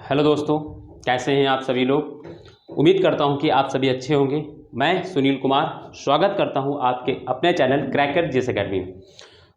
Hello दोस्तों, कैसे हैं आप सभी लोग। उम्मीद करता हूं कि आप सभी अच्छे होंगे। मैं सुनील कुमार स्वागत करता हूं आपके अपने चैनल क्रैकर जीएस एकेडमी में।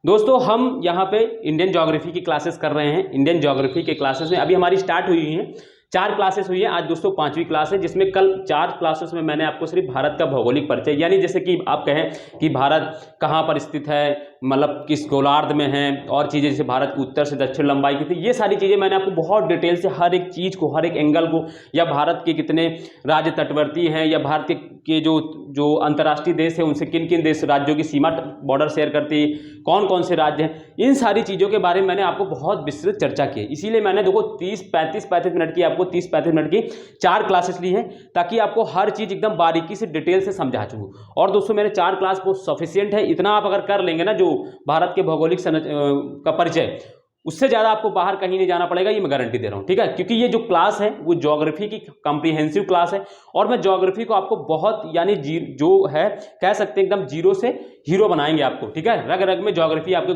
दोस्तों, हम यहां पे इंडियन ज्योग्राफी की क्लासेस कर रहे हैं। इंडियन ज्योग्राफी के क्लासेस में अभी हमारी स्टार्ट हुई हैं, 4 क्लासेस हुई है। आज दोस्तों 5वीं क्लास है, जिसमें कल 4 क्लासेस में मैंने आपको सिर्फ भारत का भौगोलिक परिचय, यानी जैसे कि आप कहें कि भारत कहाँ पर स्थित है, मतलब किस गोलार्ध में है, और चीज़ें जैसे भारत की उत्तर से दक्षिण लंबाई की थी, ये सारी चीज़ें मैंने आपको बहुत डिटेल से हर एक चीज़ को, हर एक एंगल को, या भारत के कितने राज्य तटवर्ती हैं, या भारत के जो अंतर्राष्ट्रीय देश है उनसे किन किन देश राज्यों की सीमा बॉर्डर शेयर करती है, कौन कौन से राज्य हैं, इन सारी चीज़ों के बारे में मैंने आपको बहुत विस्तृत चर्चा की है। इसीलिए मैंने देखो 35 मिनट की आपको 30-35 मिनट की 4 क्लासेस ली हैं, ताकि आपको हर चीज़ एकदम बारीकी से डिटेल से समझा चुकूँ। और दोस्तों मेरे 4 क्लास बहुत सफिशियंट है। इतना आप अगर कर लेंगे ना, जो भारत के भौगोलिक का परिचय, उससे ज़्यादा आपको बाहर कहीं नहीं जाना पड़ेगा, ये मैं गारंटी दे रहा हूँ। ठीक है, क्योंकि ये जो क्लास है वो ज्योग्राफी की कॉम्प्रिहेंसिव क्लास है, और मैं ज्योग्राफी को आपको बहुत, यानी जो है कह सकते हैं एकदम जीरो से हीरो बनाएंगे आपको। ठीक है, रग रग में ज्योग्राफी, आपके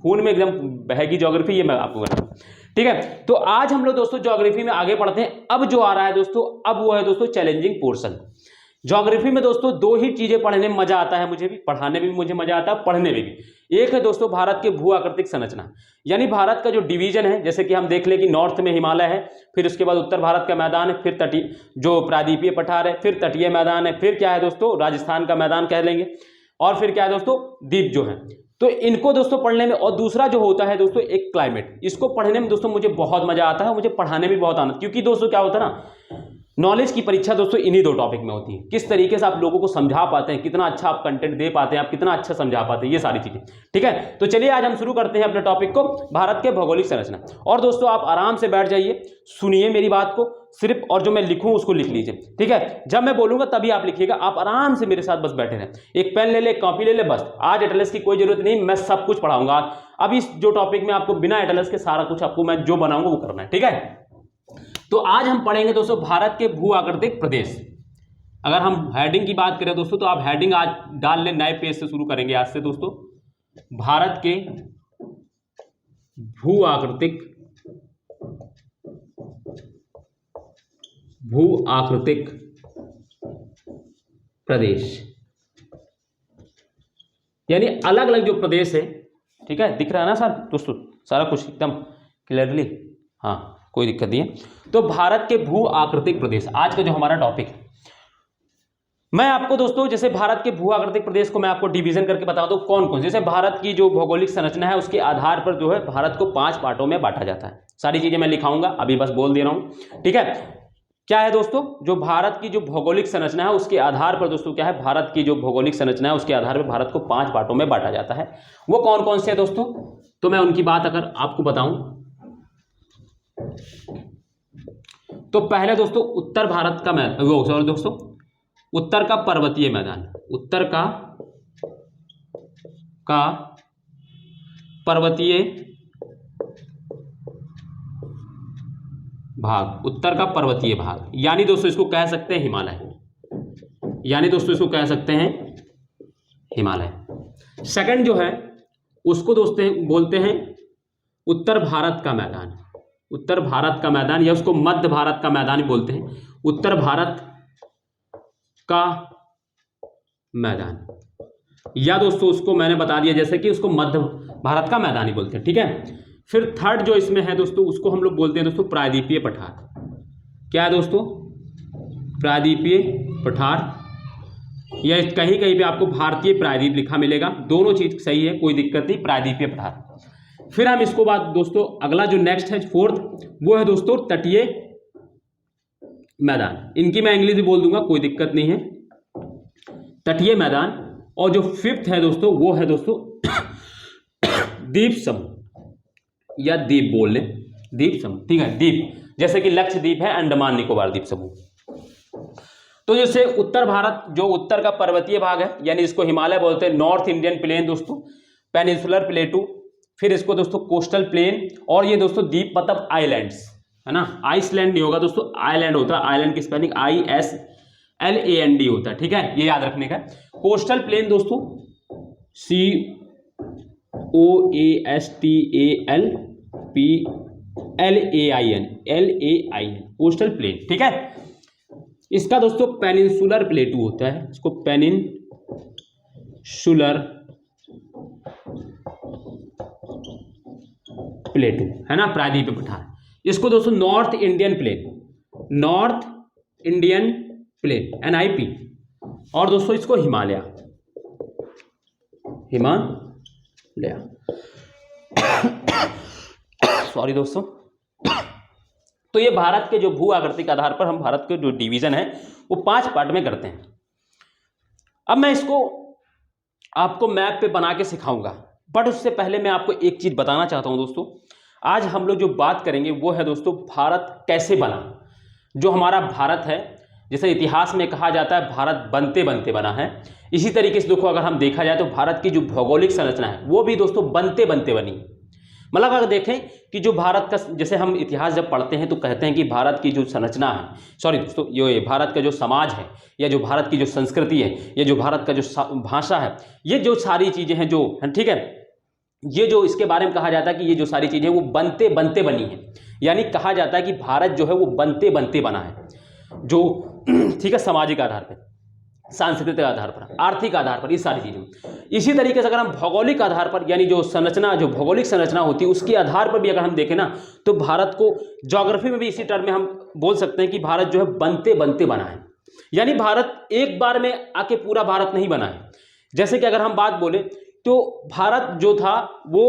खून में एकदम बहेगी ज्योग्राफी, ये मैं आपको बताऊँ। ठीक है, तो आज हम लोग दोस्तों ज्योग्राफी में आगे बढ़ते हैं। अब जो आ रहा है दोस्तों, अब वो है दोस्तों चैलेंजिंग पोर्शन। ज्योग्राफी में दोस्तों 2 ही चीजें पढ़ने में मजा आता है, मुझे भी पढ़ाने में भी मुझे मजा आता है, पढ़ने में भी। एक है दोस्तों भारत के भू आकृतिक संरचना, यानी भारत का जो डिवीजन है, जैसे कि हम देख लें कि नॉर्थ में हिमालय है, फिर उसके बाद उत्तर भारत का मैदान है, फिर तटीय जो प्रायद्वीपीय पठार है, फिर तटीय मैदान है, फिर क्या है दोस्तों राजस्थान का मैदान कह लेंगे, और फिर क्या है दोस्तों द्वीप जो है। तो इनको दोस्तों पढ़ने में, और दूसरा जो होता है दोस्तों एक क्लाइमेट, इसको पढ़ने में दोस्तों मुझे बहुत मजा आता है, मुझे पढ़ाने में बहुत आनंद, क्योंकि दोस्तों क्या होता है ना, नॉलेज की परीक्षा दोस्तों इन्हीं 2 टॉपिक में होती है। किस तरीके से आप लोगों को समझा पाते हैं, कितना अच्छा आप कंटेंट दे पाते हैं, आप कितना अच्छा समझा पाते हैं, ये सारी चीजें। ठीक है, तो चलिए आज हम शुरू करते हैं अपने टॉपिक को, भारत के भौगोलिक संरचना। और दोस्तों आप आराम से बैठ जाइए, सुनिए मेरी बात को सिर्फ, और जो मैं लिखूं उसको लिख लीजिए। ठीक है, जब मैं बोलूंगा तभी आप लिखिएगा। आप आराम से मेरे साथ बस बैठे रहें, एक पेन ले ले, कॉपी ले ले, बस। आज एटलस की कोई जरूरत नहीं, मैं सब कुछ पढ़ाऊंगा। अब इस जो टॉपिक में आपको बिना एटलस के सारा कुछ आपको मैं जो बनाऊंगा वो करना है। ठीक है, तो आज हम पढ़ेंगे दोस्तों भारत के भू आकृतिक प्रदेश। अगर हम हेडिंग की बात करें दोस्तों, तो आप हेडिंग आज डाल लें, नए पेज से शुरू करेंगे आज से दोस्तों। भारत के भू आकृतिक प्रदेश, यानी अलग अलग जो प्रदेश है। ठीक है, दिख रहा है ना सर दोस्तों, सारा कुछ एकदम क्लियरली, हाँ कोई दिक्कत नहीं है। तो भारत के भू आकृतिक प्रदेश आज का जो हमारा टॉपिक है। मैं आपको दोस्तों, जैसे भारत के भू आकृतिक प्रदेश को मैं आपको डिवीजन करके बता दूं कौन कौन। जैसे भारत की जो भौगोलिक संरचना है, उसके आधार पर जो है भारत को 5 पार्टों में बांटा जाता है। सारी चीजें मैं लिखाऊंगा, अभी बस बोल दे रहा हूं। ठीक है, क्या है दोस्तों, जो भारत की जो भौगोलिक संरचना है उसके आधार पर दोस्तों क्या है, भारत की जो भौगोलिक संरचना है उसके आधार पर भारत को 5 पार्टों में बांटा जाता है। वो कौन कौन से है दोस्तों, तो मैं उनकी बात अगर आपको बताऊं, तो पहले दोस्तों उत्तर भारत का मैदान, दोस्तों उत्तर का पर्वतीय मैदान, उत्तर का पर्वतीय भाग, उत्तर का पर्वतीय भाग, यानी दोस्तों इसको कह सकते हैं हिमालय, यानी दोस्तों इसको कह सकते हैं हिमालय। सेकंड जो है उसको दोस्तों बोलते हैं उत्तर भारत का मैदान, उत्तर भारत का मैदान, या उसको मध्य भारत का मैदान भी बोलते हैं, उत्तर भारत का मैदान, या दोस्तों उसको मैंने बता दिया जैसे कि उसको मध्य भारत का मैदान ही बोलते हैं। ठीक है, फिर थर्ड जो इसमें है दोस्तों, उसको हम लोग बोलते हैं दोस्तों प्रायद्वीपीय पठार। क्या है दोस्तों, प्रायद्वीपीय पठार, या कहीं कहीं पे आपको भारतीय प्रायद्वीप लिखा मिलेगा, दोनों चीज सही है, कोई दिक्कत नहीं, प्रायद्वीपीय पठार। फिर हम इसको बाद दोस्तों अगला जो नेक्स्ट है फोर्थ, वो है दोस्तों तटीय मैदान। इनकी मैं इंग्लिश भी बोल दूंगा, कोई दिक्कत नहीं है, तटीय मैदान। और जो फिफ्थ है दोस्तों, वो है दोस्तों द्वीप समूह, या द्वीप बोल लें, द्वीप समूह। ठीक है, द्वीप जैसे कि लक्षद्वीप है, अंडमान निकोबार द्वीप समूह। तो जैसे उत्तर भारत, जो उत्तर का पर्वतीय भाग है, यानी इसको हिमालय बोलते हैं, नॉर्थ इंडियन प्लेन दोस्तों, पेनिनसुलर प्लेटू, फिर इसको दोस्तों कोस्टल प्लेन, और ये दोस्तों द्वीप मतलब आइलैंड्स, है ना, आइसलैंड नहीं होगा दोस्तों, आइलैंड होता है, आइलैंड की स्पेलिंग ISLAND होता है। ठीक है, ये याद रखने का। कोस्टल प्लेन दोस्तों COASTAL LAIN कोस्टल प्लेन, ठीक है। इसका दोस्तों पेनिनसुलर प्लेटू होता है, इसको पेनिनसुलर प्लेटू है ना, प्रायद्वीपीय पठार। इसको दोस्तों नॉर्थ इंडियन प्लेन NIP, और दोस्तों इसको हिमालय सॉरी दोस्तों। तो ये भारत के जो भू आकृति के आधार पर हम भारत के जो डिवीजन है वो 5 पार्ट में करते हैं। अब मैं इसको आपको मैप पे बना के सिखाऊंगा, बट उससे पहले मैं आपको एक चीज बताना चाहता हूं दोस्तों। आज हम लोग जो बात करेंगे वो है दोस्तों भारत कैसे बना। जो हमारा भारत है, जैसे इतिहास में कहा जाता है भारत बनते बनते बना है, इसी तरीके से देखो अगर हम देखा जाए तो भारत की जो भौगोलिक संरचना है वो भी दोस्तों बनते बनते बनी। मतलब अगर देखें कि जो भारत का, जैसे हम इतिहास जब पढ़ते हैं तो कहते हैं कि भारत की जो संरचना है, सॉरी दोस्तों, ये भारत का जो समाज है या जो भारत की जो संस्कृति है या जो भारत का जो भाषा है, ये जो सारी चीज़ें हैं जो है, ठीक है, ये जो इसके बारे में कहा जाता है कि ये जो सारी चीज़ें वो बनते बनते बनी है। यानी कहा जाता है कि भारत जो है वो बनते बनते बना है, जो ठीक है, सामाजिक आधार पर, सांस्कृतिक आधार पर, आर्थिक आधार पर, ये सारी चीज़ें। इसी तरीके से अगर हम भौगोलिक आधार पर, यानी जो संरचना, जो भौगोलिक संरचना होती है उसके आधार पर भी अगर हम देखें ना, तो भारत को ज्योग्राफी में भी इसी टर्म में हम बोल सकते हैं कि भारत जो है बनते बनते बना है। यानी भारत एक बार में आके पूरा भारत नहीं बना है। जैसे कि अगर हम बात बोले तो भारत जो था वो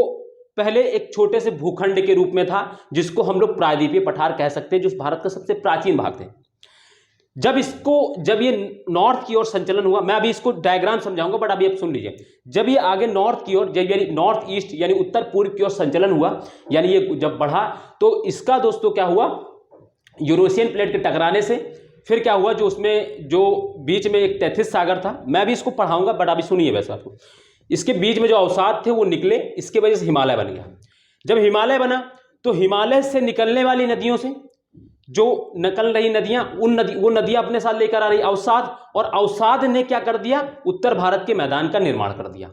पहले एक छोटे से भूखंड के रूप में था, जिसको हम लोग प्रायद्वीपीय पठार कह सकते हैं, जो भारत का सबसे प्राचीन भाग थे। जब ये नॉर्थ की ओर संचलन हुआ, मैं अभी इसको डायग्राम समझाऊंगा, बट अभी आप सुन लीजिए। जब ये आगे नॉर्थ की ओर, जब यानी नॉर्थ ईस्ट यानी उत्तर पूर्व की ओर संचलन हुआ, यानी ये जब बढ़ा, तो इसका दोस्तों क्या हुआ, यूरेशियन प्लेट के टकराने से फिर क्या हुआ, जो उसमें जो बीच में एक तैथिस सागर था, मैं भी इसको पढ़ाऊंगा बट अभी सुनिए। वैसे आपको इसके बीच में जो अवसाद थे वो निकले, इसके वजह से हिमालय बन गया। जब हिमालय बना तो हिमालय से निकलने वाली नदियों से जो निकल रही नदियां, वो नदियां अपने साथ लेकर आ रही अवसाद, और अवसाद ने क्या कर दिया, उत्तर भारत के मैदान का निर्माण कर दिया।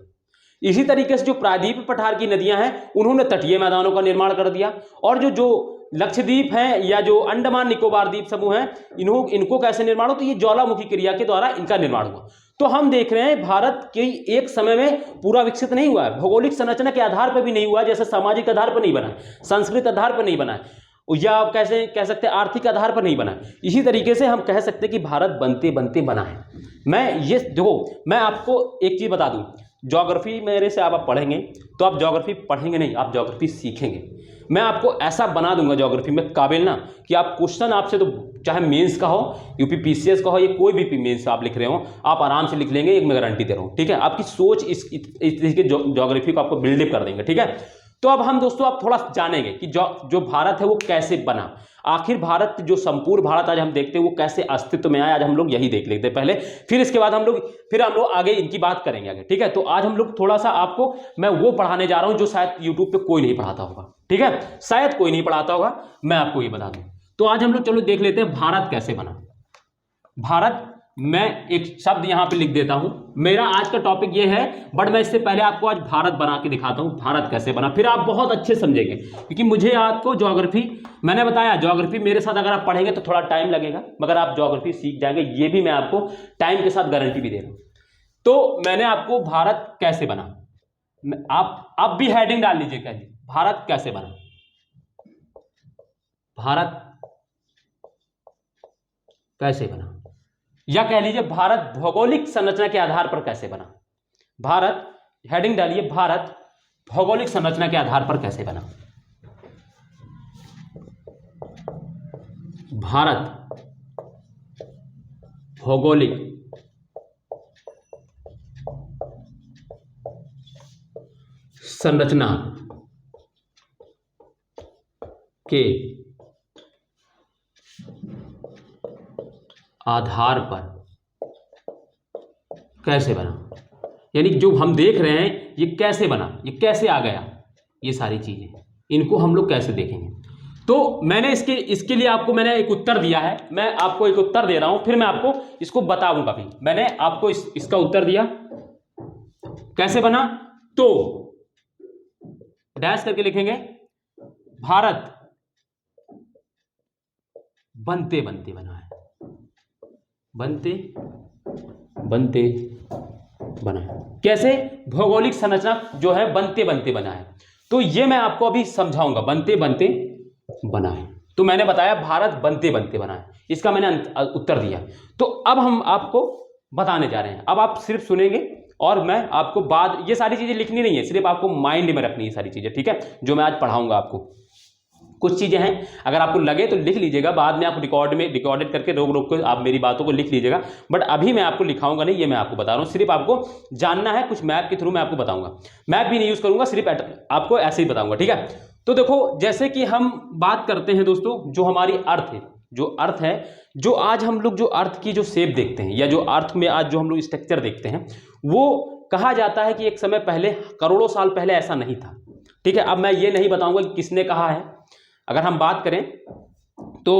इसी तरीके से जो प्रायद्वीप पठार की नदियां हैं उन्होंने तटीय मैदानों का निर्माण कर दिया, और जो लक्षद्वीप हैं या जो अंडमान निकोबार द्वीप समूह हैं, इनको कैसे निर्माण हो, तो ये ज्वालामुखी क्रिया के द्वारा इनका निर्माण हुआ। तो हम देख रहे हैं भारत की एक समय में पूरा विकसित नहीं हुआ है, भौगोलिक संरचना के आधार पर भी नहीं हुआ, जैसे सामाजिक आधार पर नहीं बना है, सांस्कृतिक आधार पर नहीं बना है, या आप कैसे कह सकते हैं आर्थिक आधार पर नहीं बना है। इसी तरीके से हम कह सकते हैं कि भारत बनते बनते बना है। मैं ये देखो, मैं आपको एक चीज़ बता दूं, ज्योग्राफी मेरे से आप पढ़ेंगे तो आप ज्योग्राफी पढ़ेंगे नहीं, आप ज्योग्राफी सीखेंगे। मैं आपको ऐसा बना दूंगा ज्योग्राफी में काबिल ना, कि आप क्वेश्चन आपसे तो चाहे मेंस का हो, यूपी PCS का हो, या कोई भी मेंस आप लिख रहे हो, आप आराम से लिख लेंगे, एक मैं गारंटी दे रहा हूँ, ठीक है। आपकी सोच इस तरीके ज्योग्राफी को आपको बिल्डअप कर देंगे, ठीक है। तो अब हम दोस्तों आप थोड़ा जानेंगे कि जो भारत है वो कैसे बना, आखिर भारत जो संपूर्ण भारत आज हम देखते हैं वो कैसे अस्तित्व में आया, आज हम लोग यही देख लेते हैं पहले, फिर इसके बाद हम लोग आगे इनकी बात करेंगे आगे, ठीक है। तो आज हम लोग थोड़ा सा आपको मैं वो पढ़ाने जा रहा हूं जो शायद यूट्यूब पे कोई नहीं पढ़ाता होगा, ठीक है, शायद कोई नहीं पढ़ाता होगा, मैं आपको ये बता दूं। तो आज हम लोग चलो देख लेते हैं भारत कैसे बना। भारत, मैं एक शब्द यहां पे लिख देता हूं, मेरा आज का टॉपिक ये है, बट मैं इससे पहले आपको आज भारत बना के दिखाता हूं, भारत कैसे बना, फिर आप बहुत अच्छे समझेंगे। क्योंकि मुझे आपको ज्योग्राफी, मैंने बताया ज्योग्राफी मेरे साथ अगर आप पढ़ेंगे तो थोड़ा टाइम लगेगा, मगर आप ज्योग्राफी सीख जाएंगे, ये भी मैं आपको टाइम के साथ गारंटी भी दे रहा हूं। तो मैंने आपको भारत कैसे बना, आप भी हेडिंग डाल लीजिए, क्या जी, भारत कैसे बना, भारत कैसे बना, या कह लीजिए भारत भौगोलिक संरचना के आधार पर कैसे बना। भारत, हेडिंग डालिए, भारत भौगोलिक संरचना के आधार पर कैसे बना। भारत भौगोलिक संरचना के आधार पर कैसे बना, यानी जो हम देख रहे हैं ये कैसे बना, ये कैसे आ गया, ये सारी चीजें इनको हम लोग कैसे देखेंगे। तो मैंने इसके लिए आपको मैंने एक उत्तर दिया है, मैं आपको एक उत्तर दे रहा हूं, फिर मैं आपको इसको बताऊंगा भी। मैंने आपको इसका उत्तर दिया कैसे बना, तो डैश करके लिखेंगे भारत बनते बनते बना है, बनते बनते बना है। कैसे? भौगोलिक संरचना जो है बनते बनते बना है। तो ये मैं आपको अभी समझाऊंगा, बनते बनते बना है। तो मैंने बताया भारत बनते बनते बना है, इसका मैंने उत्तर दिया। तो अब हम आपको बताने जा रहे हैं, अब आप सिर्फ सुनेंगे और मैं आपको बाद, ये सारी चीजें लिखनी नहीं है, सिर्फ आपको माइंड में रखनी है सारी चीजें, ठीक है, जो मैं आज पढ़ाऊंगा आपको। कुछ चीजें हैं, अगर आपको लगे तो लिख लीजिएगा, बाद में आप रिकॉर्डेड करके रोक रोक के आप मेरी बातों को लिख लीजिएगा, बट अभी मैं आपको लिखाऊंगा नहीं, ये मैं आपको बता रहा हूं, सिर्फ आपको जानना है। कुछ मैप के थ्रू मैं आपको बताऊंगा, मैप भी नहीं यूज करूंगा, सिर्फ आपको ऐसे ही बताऊंगा, ठीक है। तो देखो, जैसे कि हम बात करते हैं दोस्तों, जो हमारी अर्थ है, जो अर्थ है, जो आज हम लोग जो अर्थ की जो शेप देखते हैं, या जो अर्थ में आज जो हम लोग स्ट्रक्चर देखते हैं, वो कहा जाता है कि एक समय पहले, करोड़ों साल पहले ऐसा नहीं था, ठीक है। अब मैं ये नहीं बताऊंगा कि किसने कहा है, अगर हम बात करें तो,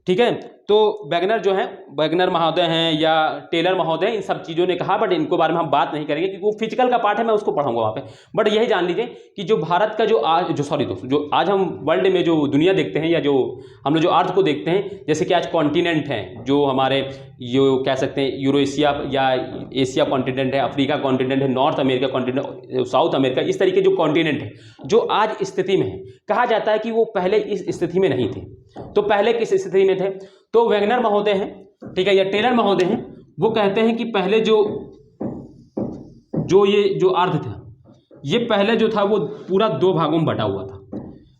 ठीक है, तो वैगनर जो है, वैगनर महोदय हैं या टेलर महोदय, इन सब चीज़ों ने कहा, बट इनको बारे में हम बात नहीं करेंगे क्योंकि वो फिजिकल का पार्ट है, मैं उसको पढ़ाऊंगा वहाँ पे। बट यही जान लीजिए कि जो भारत का जो आज जो आज हम वर्ल्ड में जो दुनिया देखते हैं, या जो हम लोग जो अर्थ को देखते हैं, जैसे कि आज कॉन्टिनेंट हैं जो हमारे, जो कह सकते हैं यूरोएशिया या एशिया कॉन्टिनेंट है, अफ्रीका कॉन्टिनेंट है, north America continent, south America, इस तरीके जो कॉन्टिनेंट है जो आज स्थिति में है, कहा जाता है कि वो पहले इस स्थिति में नहीं थे। तो पहले किस स्थिति में थे? तो वैगनर महोदय हैं, ठीक है, या टेलर महोदय हैं, वो कहते हैं कि पहले जो ये जो अर्थ था, ये पहले जो था वो पूरा दो भागों में बटा हुआ था,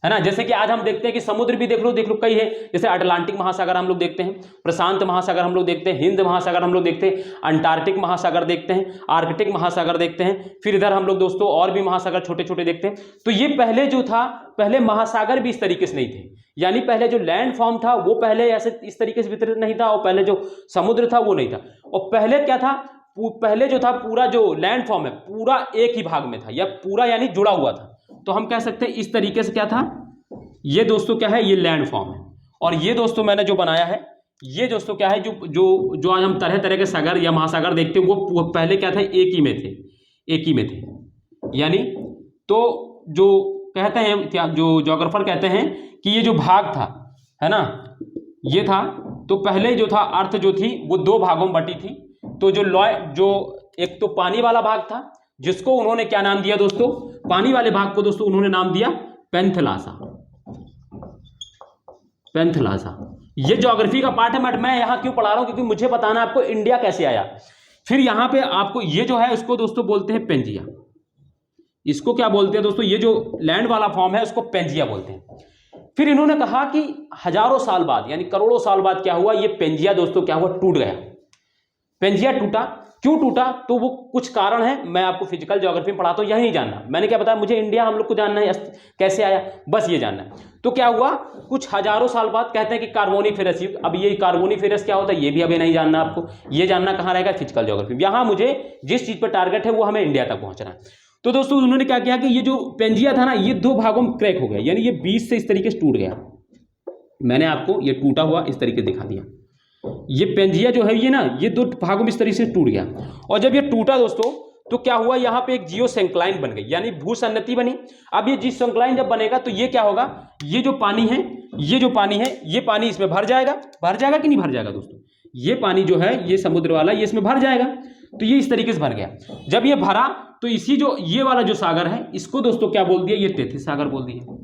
है ना। जैसे कि आज हम देखते हैं कि समुद्र भी देख लो कई है, जैसे अटलांटिक महासागर हम लोग देखते हैं, प्रशांत महासागर हम लोग देखते हैं, हिंद महासागर हम लोग देखते हैं, अंटार्कटिक महासागर देखते हैं, आर्कटिक महासागर देखते हैं, फिर इधर हम लोग दोस्तों और भी महासागर छोटे छोटे देखते हैं। तो ये पहले जो था, पहले महासागर भी इस तरीके से नहीं थे, यानी पहले जो लैंड फॉर्म था वो पहले ऐसे इस तरीके से वितरित नहीं था, और पहले जो समुद्र था वो नहीं था। और पहले क्या था, पहले जो था पूरा जो लैंड फॉर्म है पूरा एक ही भाग में था, या पूरा यानी जुड़ा हुआ था। तो हम कह सकते हैं इस तरीके से क्या था, ये दोस्तों क्या है, ये लैंड फॉर्म है। और ये दोस्तों मैंने जो बनाया है, ये दोस्तों क्या है, जो आज हम तरह तरह के सागर या महासागर देखते हैं, वो पहले क्या था, एक ही में थे। यानी तो जो कहते हैं क्या, जो ज्योग्राफर कहते हैं कि ये जो भाग था, है ना, ये था, तो पहले जो था अर्थ जो थी वो दो भागों में बटी थी। तो जो एक तो पानी वाला भाग था, जिसको उन्होंने क्या नाम दिया दोस्तों, पानी वाले भाग को दोस्तों उन्होंने नाम दिया पेंथलासा। ये ज्योग्राफी का पार्ट है, बट मैं यहां क्यों पढ़ा रहा हूं, क्योंकि मुझे बताना आपको इंडिया कैसे आया। फिर यहां पे आपको ये जो है उसको दोस्तों बोलते हैं पेंजिया। इसको क्या बोलते हैं दोस्तों, ये जो लैंड वाला फॉर्म है उसको पेंजिया बोलते हैं। फिर इन्होंने कहा कि हजारों साल बाद, यानी करोड़ों साल बाद क्या हुआ, ये पेंजिया दोस्तों क्या हुआ, टूट गया। पेंजिया टूटा, क्यों टूटा, तो वो कुछ कारण है, मैं आपको फिजिकल ज्योग्राफी में पढ़ाता हूं, यही नहीं जानना। मैंने क्या बताया, मुझे इंडिया हम लोग को जानना है कैसे आया, बस ये जानना है। तो क्या हुआ, कुछ हजारों साल बाद कहते हैं कि कार्बोनिफेरस युग। अब ये कार्बोनिफेरस क्या होता है, ये भी अभी नहीं जानना आपको, ये जानना कहाँ रहेगा, फिजिकल ज्योग्राफी। यहां मुझे जिस चीज पर टारगेट है वो हमें इंडिया तक पहुंचना है। तो दोस्तों उन्होंने क्या किया कि ये जो पेंजिया था ना, ये दो भागों में क्रैक हो गया, यानी ये बीच से इस तरीके से टूट गया। मैंने आपको ये टूटा हुआ इस तरीके दिखा दिया। ये पेंजिया जो है ये ना, ये दो भागों में इस तरीके से टूट गया। और जब ये टूटा दोस्तों, तो क्या हुआ, यहाँ पे एक जियोसेंक्लाइन बन गई, यानी भूसन्नति बनी। अब ये जियोसेंक्लाइन जब बनेगा तो ये क्या होगा, ये जो पानी है, ये पानी इसमें भर जाएगा कि नहीं भर जाएगा दोस्तों, ये पानी जो है, ये समुद्र वाला, ये इसमें भर जाएगा। तो ये इस तरीके से भर गया। जब ये भरा तो इसी जो ये वाला जो सागर है, इसको दोस्तों क्या बोल दिया, ये तेथिस सागर बोल दिया।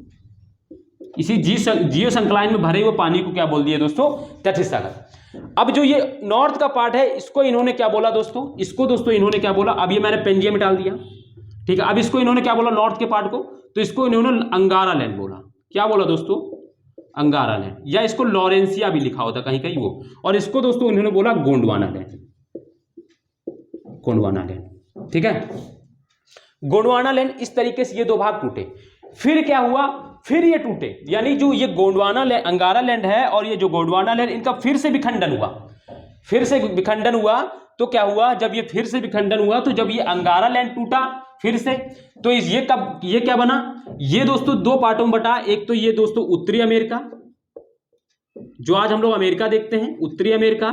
इसी जियोसेंक्लाइन में भरे हुए पानी को क्या बोल दिया दोस्तों, तेथिस सागर। अब जो ये नॉर्थ का पार्ट है, इसको इन्होंने क्या बोला दोस्तों, इसको दोस्तों इन्होंने क्या बोला, अब ये मैंने पेंजिया में डाल दिया, ठीक है। अब इसको इन्होंने क्या बोला, नॉर्थ के पार्ट को, तो इसको इन्होंने अंगारा लैंड बोला। क्या बोला दोस्तों, अंगारा लैंड, या इसको लॉरेंसिया भी लिखा होता कहीं कहीं वो। और इसको दोस्तों इन्होंने बोला गोंडवाना लैंड, ठीक है, गोंडवाना लैंड। इस तरीके से ये दो भाग टूटे। फिर क्या हुआ, फिर ये टूटे, यानी जो ये गोंडवाना लैंड, अंगारा लैंड है, और ये जो गोंडवाना लैंड, इनका फिर से विखंडन हुआ। तो क्या हुआ, जब ये फिर से विखंडन हुआ, तो जब ये अंगारा लैंड टूटा फिर से, तो ये क्या बना, ये दोस्तों दो पार्टों में बटा। एक तो ये दोस्तों उत्तरी अमेरिका, जो आज हम लोग अमेरिका देखते हैं, उत्तरी अमेरिका,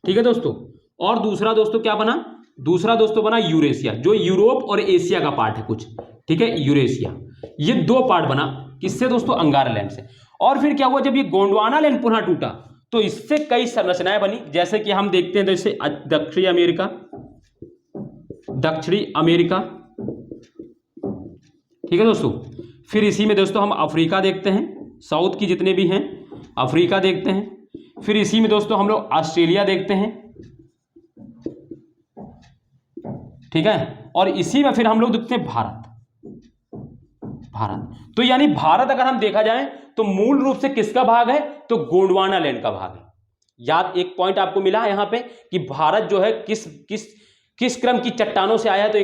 ठीक है दोस्तों। और दूसरा दोस्तों क्या बना, दूसरा दोस्तों बना यूरेशिया, जो यूरोप और एशिया का पार्ट है कुछ, ठीक है, यूरेशिया। ये दो पार्ट बना, किससे दोस्तों, अंगारा लैंड से। और फिर क्या हुआ, जब ये गोंडवाना लैंड पुनः टूटा तो इससे कई संरचनाएं बनी, जैसे कि हम देखते हैं जैसे दक्षिणी अमेरिका, ठीक है दोस्तों। फिर इसी में दोस्तों हम अफ्रीका देखते हैं, साउथ की जितने भी हैं अफ्रीका देखते हैं। फिर इसी में दोस्तों हम लोग ऑस्ट्रेलिया देखते हैं, ठीक है। और इसी में फिर हम लोग देखते हैं भारत। तो यानी भारत अगर हम देखा जाए तो मूल रूप से किसका भाग है, तो गोंडवाना लैंड का भाग है। याद एक पॉइंट आपको मिला है यहां पे कि भारत जो है किस क्रम की चट्टानों से आया है, तो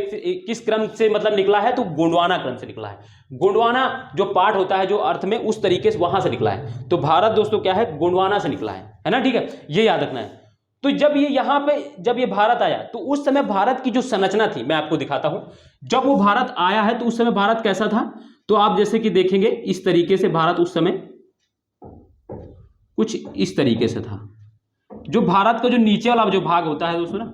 किस क्रम से मतलब निकला है, तो गोंडवाना क्रम से निकला है। गोंडवाना जो पार्ट होता है जो अर्थ में, उस तरीके से वहां से निकला है। तो भारत दोस्तों क्या है, गोंडवाना से निकला है ना, ठीक है, ये याद रखना है। तो जब ये यहां पे जब ये भारत आया तो उस समय भारत की जो संरचना थी, मैं आपको दिखाता हूं। जब वो भारत आया है तो उस समय भारत कैसा था, तो आप जैसे कि देखेंगे इस तरीके से भारत उस समय कुछ इस तरीके से था। जो भारत का जो नीचे वाला जो भाग होता है दोस्तों ना,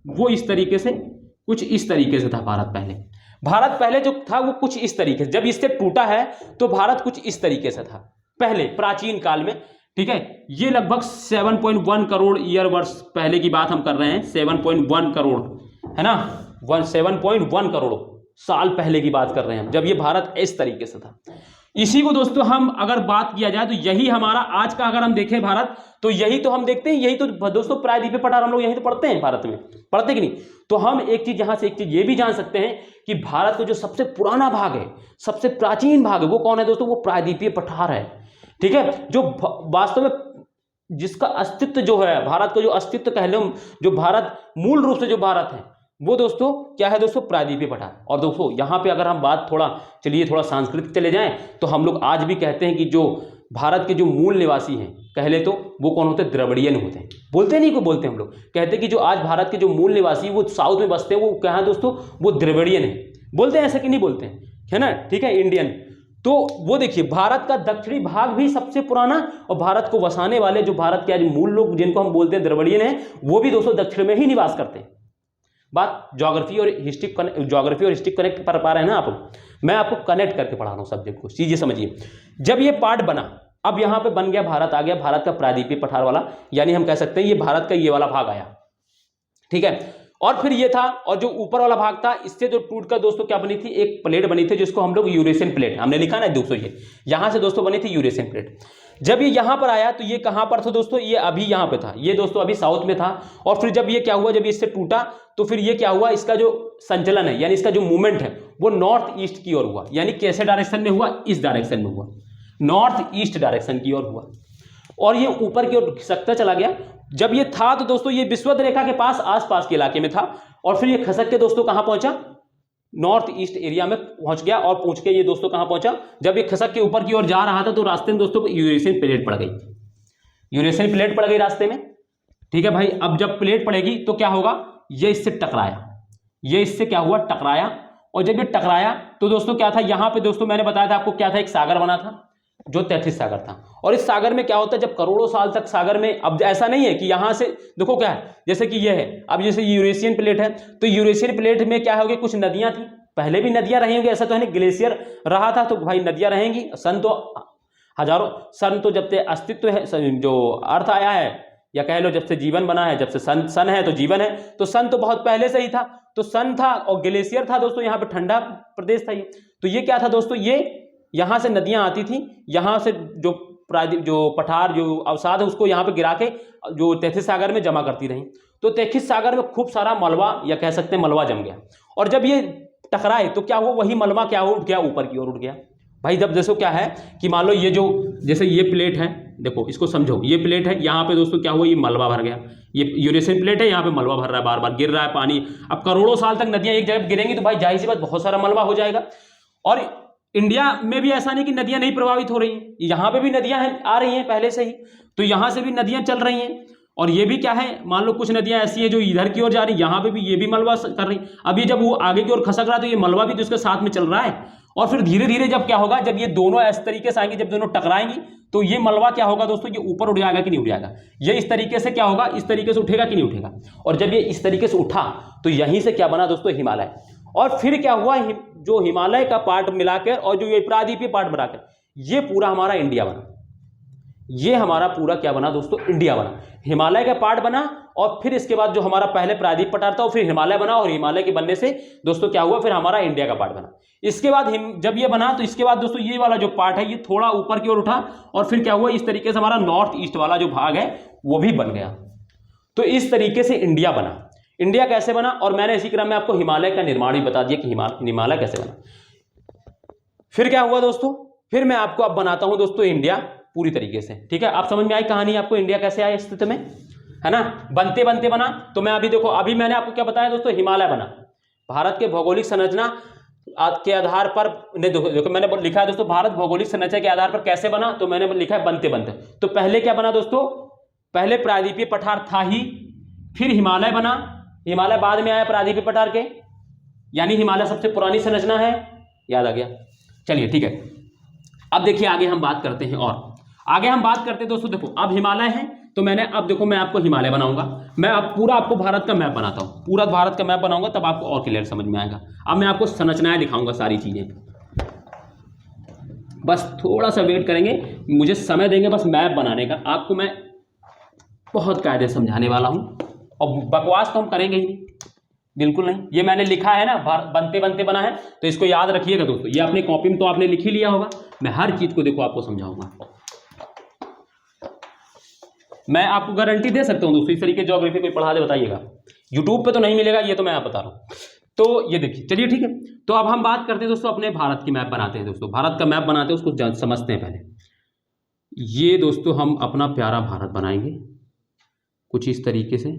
वो इस तरीके से कुछ इस तरीके से था। भारत पहले जो था वो कुछ इस तरीके से, जब इससे टूटा है तो भारत कुछ इस तरीके से था पहले प्राचीन काल में, ठीक है। ये लगभग 7.1 करोड़ ईयर वर्ष पहले की बात हम कर रहे हैं, 7.1 करोड़ है ना, 7.1 करोड़ साल पहले की बात कर रहे हैं हम, जब ये भारत इस तरीके से था। इसी को दोस्तों हम अगर बात किया जाए तो यही हमारा आज का, अगर हम देखें भारत, तो यही तो हम देखते हैं, यही तो दोस्तों प्रायद्वीपीय पठार हम लोग यही तो पढ़ते हैं, भारत में पढ़ते कि नहीं। तो हम एक चीज यहां से एक चीज ये भी जान सकते हैं कि भारत का जो सबसे पुराना भाग है, सबसे प्राचीन भाग है, वो कौन है दोस्तों, वो प्रायद्वीपीय पठार है, ठीक है। जो वास्तव में जिसका अस्तित्व जो है, भारत का जो अस्तित्व कह लो, जो भारत मूल रूप से जो भारत है वो दोस्तों क्या है दोस्तों, प्रायद्वीपीय पठार। और दोस्तों यहाँ पे अगर हम बात थोड़ा सांस्कृतिक चले जाएं तो हम लोग आज भी कहते हैं कि जो भारत के जो मूल निवासी हैं कह ले तो वो कौन होते हैं, द्रविड़ियन होते हैं। बोलते नहीं को बोलते हम लोग, कहते हैं कि जो आज भारत के जो मूल निवासी वो साउथ में बसते हैं, वो क्या है दोस्तों, वो द्रविड़ियन है। बोलते हैं ऐसा कि नहीं बोलते हैं, है ना, ठीक है, इंडियन। तो वो देखिए भारत का दक्षिणी भाग भी सबसे पुराना, और भारत को वसाने वाले जो भारत के आज मूल लोग जिनको हम बोलते हैं द्रविड़ियन है, वो भी दोस्तों दक्षिण में ही निवास करते हैं। बात ज्योग्राफी और हिस्ट्री कनेक्ट कर पा रहे हैं ना आप, मैं आपको कनेक्ट करके पढ़ा रहा हूं सब्जेक्ट को, चीजें समझिए। जब ये पार्ट बना, अब यहां पे बन गया भारत, आ गया भारत का प्रायद्वीपीय पठार वाला, यानी हम कह सकते हैं ये भारत का ये वाला भाग आया, ठीक है। और फिर ये था, और जो ऊपर वाला भाग था इससे जो टूट कर दोस्तों क्या बनी थी, एक प्लेट बनी थी जिसको हम लोग यूरेशियन प्लेट, हमने लिखा ना दोस्तों, ये यहां से दोस्तों बनी थी यूरेशियन प्लेट। जब ये यहां पर आया तो ये कहां पर था दोस्तों, ये अभी यहां पे था, ये दोस्तों अभी साउथ में था। और फिर जब ये क्या हुआ, जब इससे टूटा तो फिर ये क्या हुआ, इसका जो संचलन है यानी इसका जो मूवमेंट है वो नॉर्थ ईस्ट की ओर हुआ। यानी कैसे डायरेक्शन में हुआ, इस डायरेक्शन में हुआ, नॉर्थ ईस्ट डायरेक्शन की ओर हुआ, और ये ऊपर की ओर खिसकता चला गया। जब ये था तो दोस्तों ये विषुवत रेखा के पास आसपास के इलाके में था, और फिर ये खसक के दोस्तों कहां पहुंचा, नॉर्थ ईस्ट एरिया में पहुंच गया। और पहुंच के ये दोस्तों कहां पहुंचा, जब ये खसक के ऊपर की ओर जा रहा था तो रास्ते में दोस्तों यूरेशियन प्लेट पड़ गई, यूरेशियन प्लेट पड़ गई रास्ते में, ठीक है भाई। अब जब प्लेट पड़ेगी तो क्या होगा, ये इससे टकराया, ये इससे क्या हुआ, टकराया। और जब ये टकराया तो दोस्तों क्या था, यहां पे दोस्तों मैंने बताया था आपको क्या था, एक सागर बना था जो तैथिस सागर था। और इस सागर में क्या होता है, जब करोड़ों साल तक सागर में, अब ऐसा नहीं है कि यहां से देखो क्या है, जैसे कि ये है, अब जैसे यूरेशियन प्लेट है तो यूरेशियन प्लेट में क्या होगी, कुछ नदियां थी, पहले भी नदियां रही होंगी, ऐसा तो है नहीं, ग्लेशियर रहा था तो भाई नदियां रहेंगी। सन तो हजारों, सन तो जब से अस्तित्व है, जो अर्थ आया है या कह लो जब से जीवन बना है, जब से सन है तो जीवन है, तो सन तो बहुत पहले से ही था, तो सन था और ग्लेशियर था दोस्तों, यहाँ पे ठंडा प्रदेश था ये। तो ये क्या था दोस्तों, ये यहां से नदियां आती थी, यहां से जो पठार जो अवसाद है उसको यहाँ पे गिरा के जो तैथिस सागर में जमा करती रही। तो तैथिस सागर में खूब सारा मलबा या कह सकते हैं मलबा जम गया, और जब ये टकराए तो क्या हुआ, वही मलबा क्या उठ गया, ऊपर की ओर उठ गया भाई। जब जैसे क्या है कि मान लो ये जो जैसे ये प्लेट है, देखो इसको समझो, ये प्लेट है, यहाँ पे दोस्तों क्या हुआ, ये मलबा भर गया, ये यूरेशियन प्लेट है, यहाँ पे मलबा भर रहा है, बार बार गिर रहा है पानी। अब करोड़ों साल तक नदियां एक जगह गिरेंगी तो भाई जाहिर सी बात बहुत सारा मलबा हो जाएगा। और इंडिया में भी ऐसा नहीं कि नदियां नहीं प्रभावित हो रही हैं, यहाँ पे भी नदियां हैं, आ रही हैं पहले से ही, तो यहाँ से भी नदियां चल रही हैं। और ये भी क्या है, मान लो कुछ नदियां ऐसी है जो इधर की ओर जा रही, यहाँ पे भी ये भी मलबा कर रही। अब ये जब वो आगे की ओर खसक रहा है तो ये मलबा भी तो उसके साथ में चल रहा है। और फिर धीरे धीरे जब क्या होगा, जब ये दोनों इस तरीके से आएंगे, जब दोनों टकराएंगी तो ये मलबा क्या होगा दोस्तों, ये ऊपर उठ जाएगा कि नहीं उठ जाएगा, ये इस तरीके से क्या होगा, इस तरीके से उठेगा कि नहीं उठेगा। और जब ये इस तरीके से उठा तो यहीं से क्या बना दोस्तों, हिमालय। और फिर क्या हुआ, जो हिमालय का पार्ट मिलाकर और जो ये प्रायद्वीपीय पार्ट बनाकर ये पूरा हमारा इंडिया बना। ये हमारा पूरा क्या बना दोस्तों, इंडिया बना। हिमालय का पार्ट बना और फिर इसके बाद जो हमारा पहले प्रायद्वीप पठार था फिर हिमालय बना, और हिमालय के बनने से दोस्तों क्या हुआ, फिर हमारा इंडिया का पार्ट बना। इसके बाद जब ये बना तो इसके बाद दोस्तों ये वाला जो पार्ट है ये थोड़ा ऊपर की ओर उठा, और फिर क्या हुआ, इस तरीके से हमारा नॉर्थ ईस्ट वाला जो भाग है वो भी बन गया। तो इस तरीके से इंडिया बना। इंडिया कैसे बना, और मैंने इसी क्रम में आपको हिमालय का निर्माण भी बता दिया कि हिमालय कैसे बना। फिर क्या हुआ दोस्तों, फिर मैं आपको अब बनाता हूं दोस्तों इंडिया पूरी तरीके से। ठीक है, आप समझ में आई कहानी आपको, इंडिया कैसे आया स्थिति में, है ना। बनते बनते बना। तो मैं अभी देखो, अभी मैंने आपको क्या बताया दोस्तों, हिमालय बना। भारत के भौगोलिक संरचना के आधार पर देखो मैंने लिखा है दोस्तों, भारत भौगोलिक संरचना के आधार पर कैसे बना, तो मैंने लिखा है बनते बनते। तो पहले क्या बना दोस्तों, पहले प्रायद्वीपीय पठार था ही, फिर हिमालय बना, हिमालय बाद में आया प्रायद्वीपीय पठार के, यानी हिमालय सबसे पुरानी संरचना है। याद आ गया, चलिए ठीक है। अब देखिए आगे हम बात करते हैं, और आगे हम बात करते हैं दोस्तों, देखो अब हिमालय है, तो मैंने अब देखो मैं आपको हिमालय बनाऊंगा। मैं अब पूरा आपको भारत का मैप बनाता हूं, पूरा भारत का मैप बनाऊंगा, तब आपको और क्लियर समझ में आएगा। अब मैं आपको संरचनाएं दिखाऊंगा, सारी चीजें। बस थोड़ा सा वेट करेंगे, मुझे समय देंगे बस मैप बनाने का। आपको मैं बहुत कायदे समझाने वाला हूं, और बकवास तो हम करेंगे ही नहीं, बिल्कुल नहीं। ये मैंने लिखा है ना, बनते बनते बना है, तो इसको याद रखिएगा दोस्तों। ये अपने कॉपी में तो आपने लिख ही लिया होगा, मैं हर चीज को देखो आपको समझाऊंगा। मैं आपको गारंटी दे सकता हूं दोस्तों, इस तरीके ज्योग्राफी कोई पढ़ा दे बताइएगा, यूट्यूब पे तो नहीं मिलेगा, ये तो मैं आप बता रहा हूं। तो ये देखिए, चलिए ठीक है। तो अब हम बात करते हैं दोस्तों, अपने भारत की मैप बनाते हैं दोस्तों। भारत का मैप बनाते हैं, उसको समझते हैं पहले। ये दोस्तों हम अपना प्यारा भारत बनाएंगे कुछ इस तरीके से,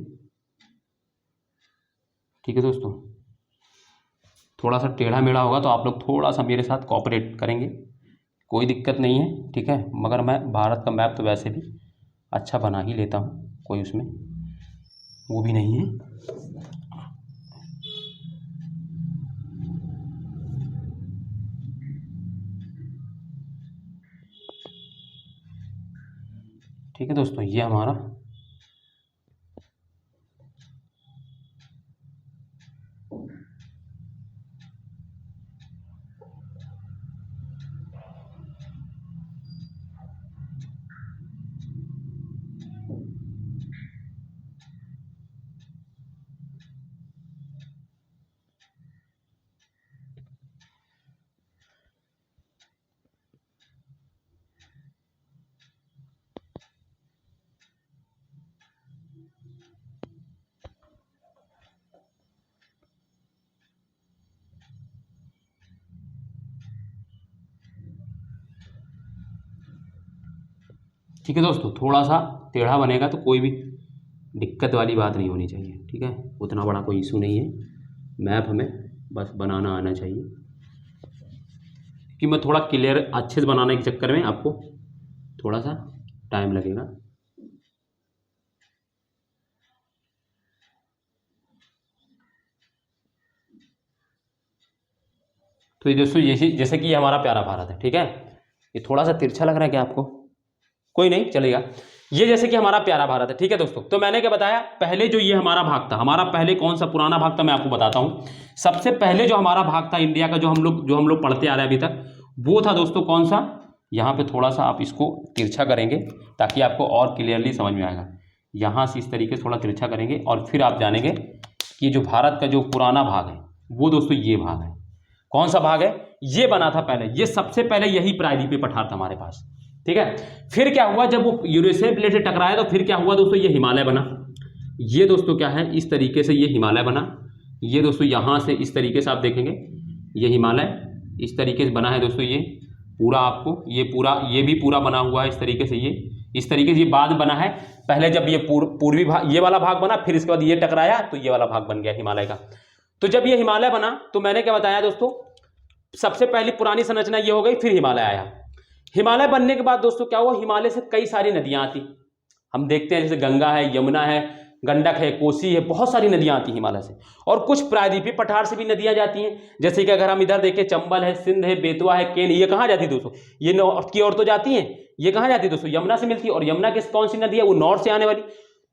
ठीक है दोस्तों। थोड़ा सा टेढ़ा मेढ़ा होगा तो आप लोग थोड़ा सा मेरे साथ कोऑपरेट करेंगे, कोई दिक्कत नहीं है, ठीक है। मगर मैं भारत का मैप तो वैसे भी अच्छा बना ही लेता हूँ, कोई उसमें वो भी नहीं है। ठीक है दोस्तों, ये हमारा ठीक है दोस्तों, थोड़ा सा टेढ़ा बनेगा तो कोई भी दिक्कत वाली बात नहीं होनी चाहिए, ठीक है। उतना बड़ा कोई इशू नहीं है, मैप हमें बस बनाना आना चाहिए। कि मैं थोड़ा क्लियर अच्छे से बनाने के चक्कर में आपको थोड़ा सा टाइम लगेगा। तो ये दोस्तों जैसे कि ये हमारा प्यारा भारत है, ठीक है। ये थोड़ा सा तिरछा लग रहा है क्या आपको, कोई नहीं चलेगा। ये जैसे कि हमारा प्यारा भारत है, ठीक है दोस्तों। तो मैंने क्या बताया, पहले जो ये हमारा भाग था, हमारा पहले कौन सा पुराना भाग था मैं आपको बताता हूं। सबसे पहले जो हमारा भाग था इंडिया का, जो हम लोग पढ़ते आ रहे हैं अभी तक, वो था दोस्तों कौन सा। यहाँ पे थोड़ा सा आप इसको तिरछा करेंगे ताकि आपको और क्लियरली समझ में आएगा। यहाँ से इस तरीके से थोड़ा तिरछा करेंगे और फिर आप जानेंगे कि जो भारत का जो पुराना भाग है वो दोस्तों ये भाग है। कौन सा भाग है, ये बना था पहले, ये सबसे पहले यही प्रायद्वीपीय पठार था हमारे पास, ठीक है। फिर क्या हुआ, जब वो यूरेशियन प्लेट से टकराया तो फिर क्या हुआ दोस्तों, ये हिमालय बना। ये दोस्तों क्या है, इस तरीके से ये हिमालय बना। ये दोस्तों यहाँ से इस तरीके से आप देखेंगे ये हिमालय इस तरीके से बना है दोस्तों। ये पूरा आपको ये भी पूरा बना हुआ है इस तरीके से। ये इस तरीके से ये बाद बना है, पहले जब ये पूर्वी भाग, ये वाला भाग बना, फिर इसके बाद ये टकराया तो ये वाला भाग बन गया हिमालय का। तो जब ये हिमालय बना तो मैंने क्या बताया दोस्तों, सबसे पहली पुरानी संरचना ये हो गई, फिर हिमालय आया। हिमालय बनने के बाद दोस्तों क्या हुआ, हिमालय से कई सारी नदियां आती, हम देखते हैं जैसे गंगा है, यमुना है, गंडक है, कोसी है, बहुत सारी नदियां आती हिमालय से। और कुछ प्रायद्वीपीय पठार से भी नदियां जाती हैं, जैसे कि अगर हम इधर देखें चंबल है, सिंध है, बेतवा है, केन, ये कहाँ जाती है दोस्तों, ये नॉर्थ की ओर तो जाती हैं। ये कहाँ जाती है दोस्तों, यमुना से मिलती है। और यमुना की कौन सी नदी है, वो नॉर्थ से आने वाली।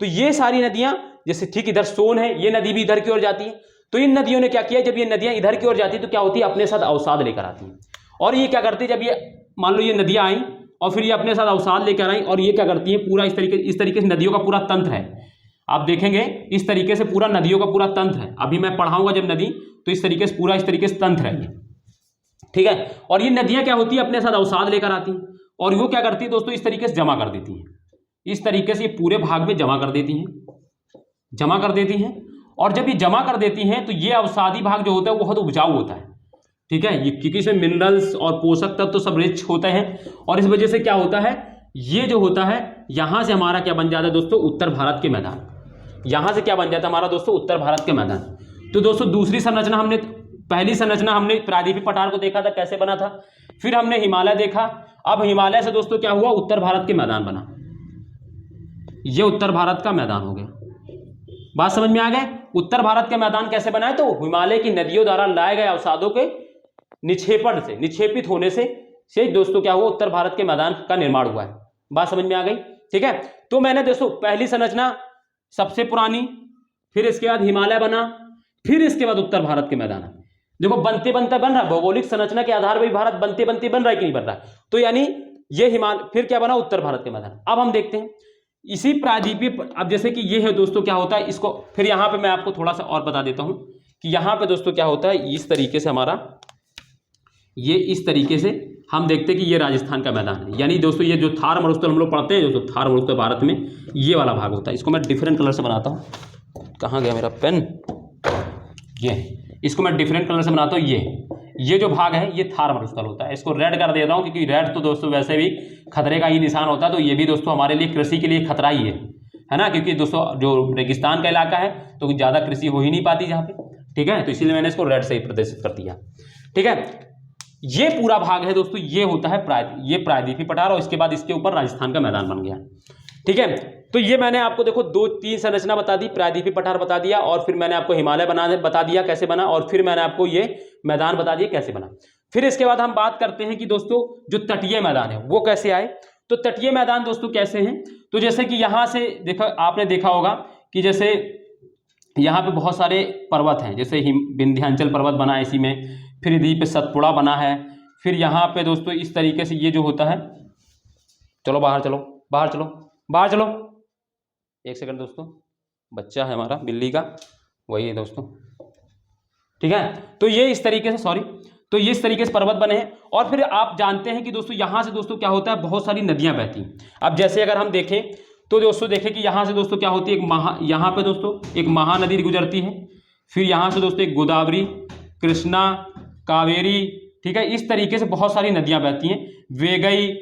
तो ये सारी नदियां, जैसे ठीक इधर सोन है, ये नदी भी इधर की ओर जाती है। तो इन नदियों ने क्या किया, जब ये नदियां इधर की ओर जाती है तो क्या होती है, अपने साथ अवसाद लेकर आती हैं। और ये क्या करती है, जब ये मान लो ये नदियां आई और फिर ये अपने साथ अवसाद लेकर आई और ये क्या करती है, पूरा इस तरीके से नदियों का पूरा तंत्र है। आप देखेंगे इस तरीके से पूरा नदियों का पूरा तंत्र है। अभी मैं पढ़ाऊंगा जब नदी, तो इस तरीके से पूरा इस तरीके से तंत्र है ये, ठीक है। और ये नदियां क्या होती है, अपने साथ अवसाद लेकर आती हैं और वो क्या करती है दोस्तों, इस तरीके से जमा कर देती हैं। इस तरीके से ये पूरे भाग में जमा कर देती हैं, जमा कर देती हैं। और जब ये जमा कर देती हैं तो ये अवसादी भाग जो होता है वो बहुत उपजाऊ होता है, ठीक है। ये क्योंकि इसमें मिनरल्स और पोषक तत्व तो सब रिच होते हैं और इस वजह से क्या होता है, ये जो होता है यहां से हमारा क्या बन जाता है दोस्तों, उत्तर भारत के मैदान। यहां से क्या बन जाता है हमारा दोस्तों, उत्तर भारत के मैदान। तो दोस्तों दूसरी संरचना हमने, पहली संरचना हमने प्रायद्वीपीय पठार को देखा था कैसे बना था, फिर हमने हिमालय देखा। अब हिमालय से दोस्तों क्या हुआ, उत्तर भारत के मैदान बना। ये उत्तर भारत का मैदान हो गया। बात समझ में आ गए। उत्तर भारत के मैदान कैसे बनाए, तो हिमालय की नदियों द्वारा लाए गए अवसादों के निक्षेपण से, निक्षेपित होने से दोस्तों क्या हुआ, उत्तर भारत के मैदान का निर्माण हुआ है। बात समझ में आ गई, ठीक है। तो मैंने दोस्तों पहली संरचना सबसे पुरानी, फिर इसके बाद हिमालय बना, फिर इसके बाद उत्तर भारत के मैदान। देखो बनते बनते बन रहा, भौगोलिक संरचना के आधार पर भी भारत बनते बनते बन रहा है कि नहीं बन रहा है। तो यानी ये हिमालय, फिर क्या बना, उत्तर भारत के मैदान। अब हम देखते हैं इसी प्रायद्वीपीय, अब जैसे कि ये है दोस्तों क्या होता है, इसको फिर यहाँ पे मैं आपको थोड़ा सा और बता देता हूँ कि यहाँ पे दोस्तों क्या होता है, इस तरीके से हमारा ये इस तरीके से हम देखते हैं कि ये राजस्थान का मैदान है। यानी दोस्तों ये जो थार मरुस्थल हम लोग पढ़ते हैं दोस्तों, थार मरुस्थल भारत में ये वाला भाग होता है। इसको मैं डिफरेंट कलर से बनाता हूँ, कहाँ गया मेरा पेन, ये इसको मैं डिफरेंट कलर से बनाता हूँ। ये जो भाग है ये थार मरुस्थल होता है। इसको रेड कर देता हूँ क्योंकि रेड तो दोस्तों वैसे भी खतरे का ही निशान होता है। तो ये भी दोस्तों हमारे लिए कृषि के लिए खतरा ही है ना, क्योंकि दोस्तों जो रेगिस्तान का इलाका है तो ज़्यादा कृषि हो ही नहीं पाती जहाँ पे, ठीक है। तो इसीलिए मैंने इसको रेड से ही प्रदर्शित कर दिया, ठीक है। ये पूरा भाग है दोस्तों, ये होता है ये प्रायद्वीपीय पठार और इसके बाद इसके ऊपर राजस्थान का मैदान बन गया, ठीक है। तो ये मैंने आपको देखो 2-3 संरचना बता दी, प्रायद्वीपीय पठार बता दिया और फिर मैंने आपको हिमालय बता दिया कैसे बना, और फिर मैंने आपको ये मैदान बता दिया कैसे बना। फिर इसके बाद हम बात करते हैं कि दोस्तों जो तटीय मैदान है वो कैसे आए। तो तटीय मैदान दोस्तों कैसे हैं, तो जैसे कि यहाँ से देखो, आपने देखा होगा कि जैसे यहाँ पे बहुत सारे पर्वत हैं, जैसे विंध्याचल पर्वत बना है इसी में, फिर इधर पे सतपुड़ा बना है, फिर यहाँ पे दोस्तों इस तरीके से ये जो होता है, चलो बाहर चलो, बाहर चलो, बाहर चलो, एक सेकंड दोस्तों, बच्चा है हमारा बिल्ली का, वही है दोस्तों, ठीक है। तो ये इस तरीके से, सॉरी, तो ये इस तरीके से पर्वत बने हैं। और फिर आप जानते हैं कि दोस्तों यहाँ से दोस्तों क्या होता है, बहुत सारी नदियाँ बहती हैं। अब जैसे अगर हम देखें तो दोस्तों देखें कि यहाँ से दोस्तों क्या होती है, यहाँ पे दोस्तों एक महानदी गुजरती है, फिर यहाँ से दोस्तों एक गोदावरी, कृष्णा, कावेरी, ठीक है। इस तरीके से बहुत सारी नदियाँ बहती हैं, वेगई,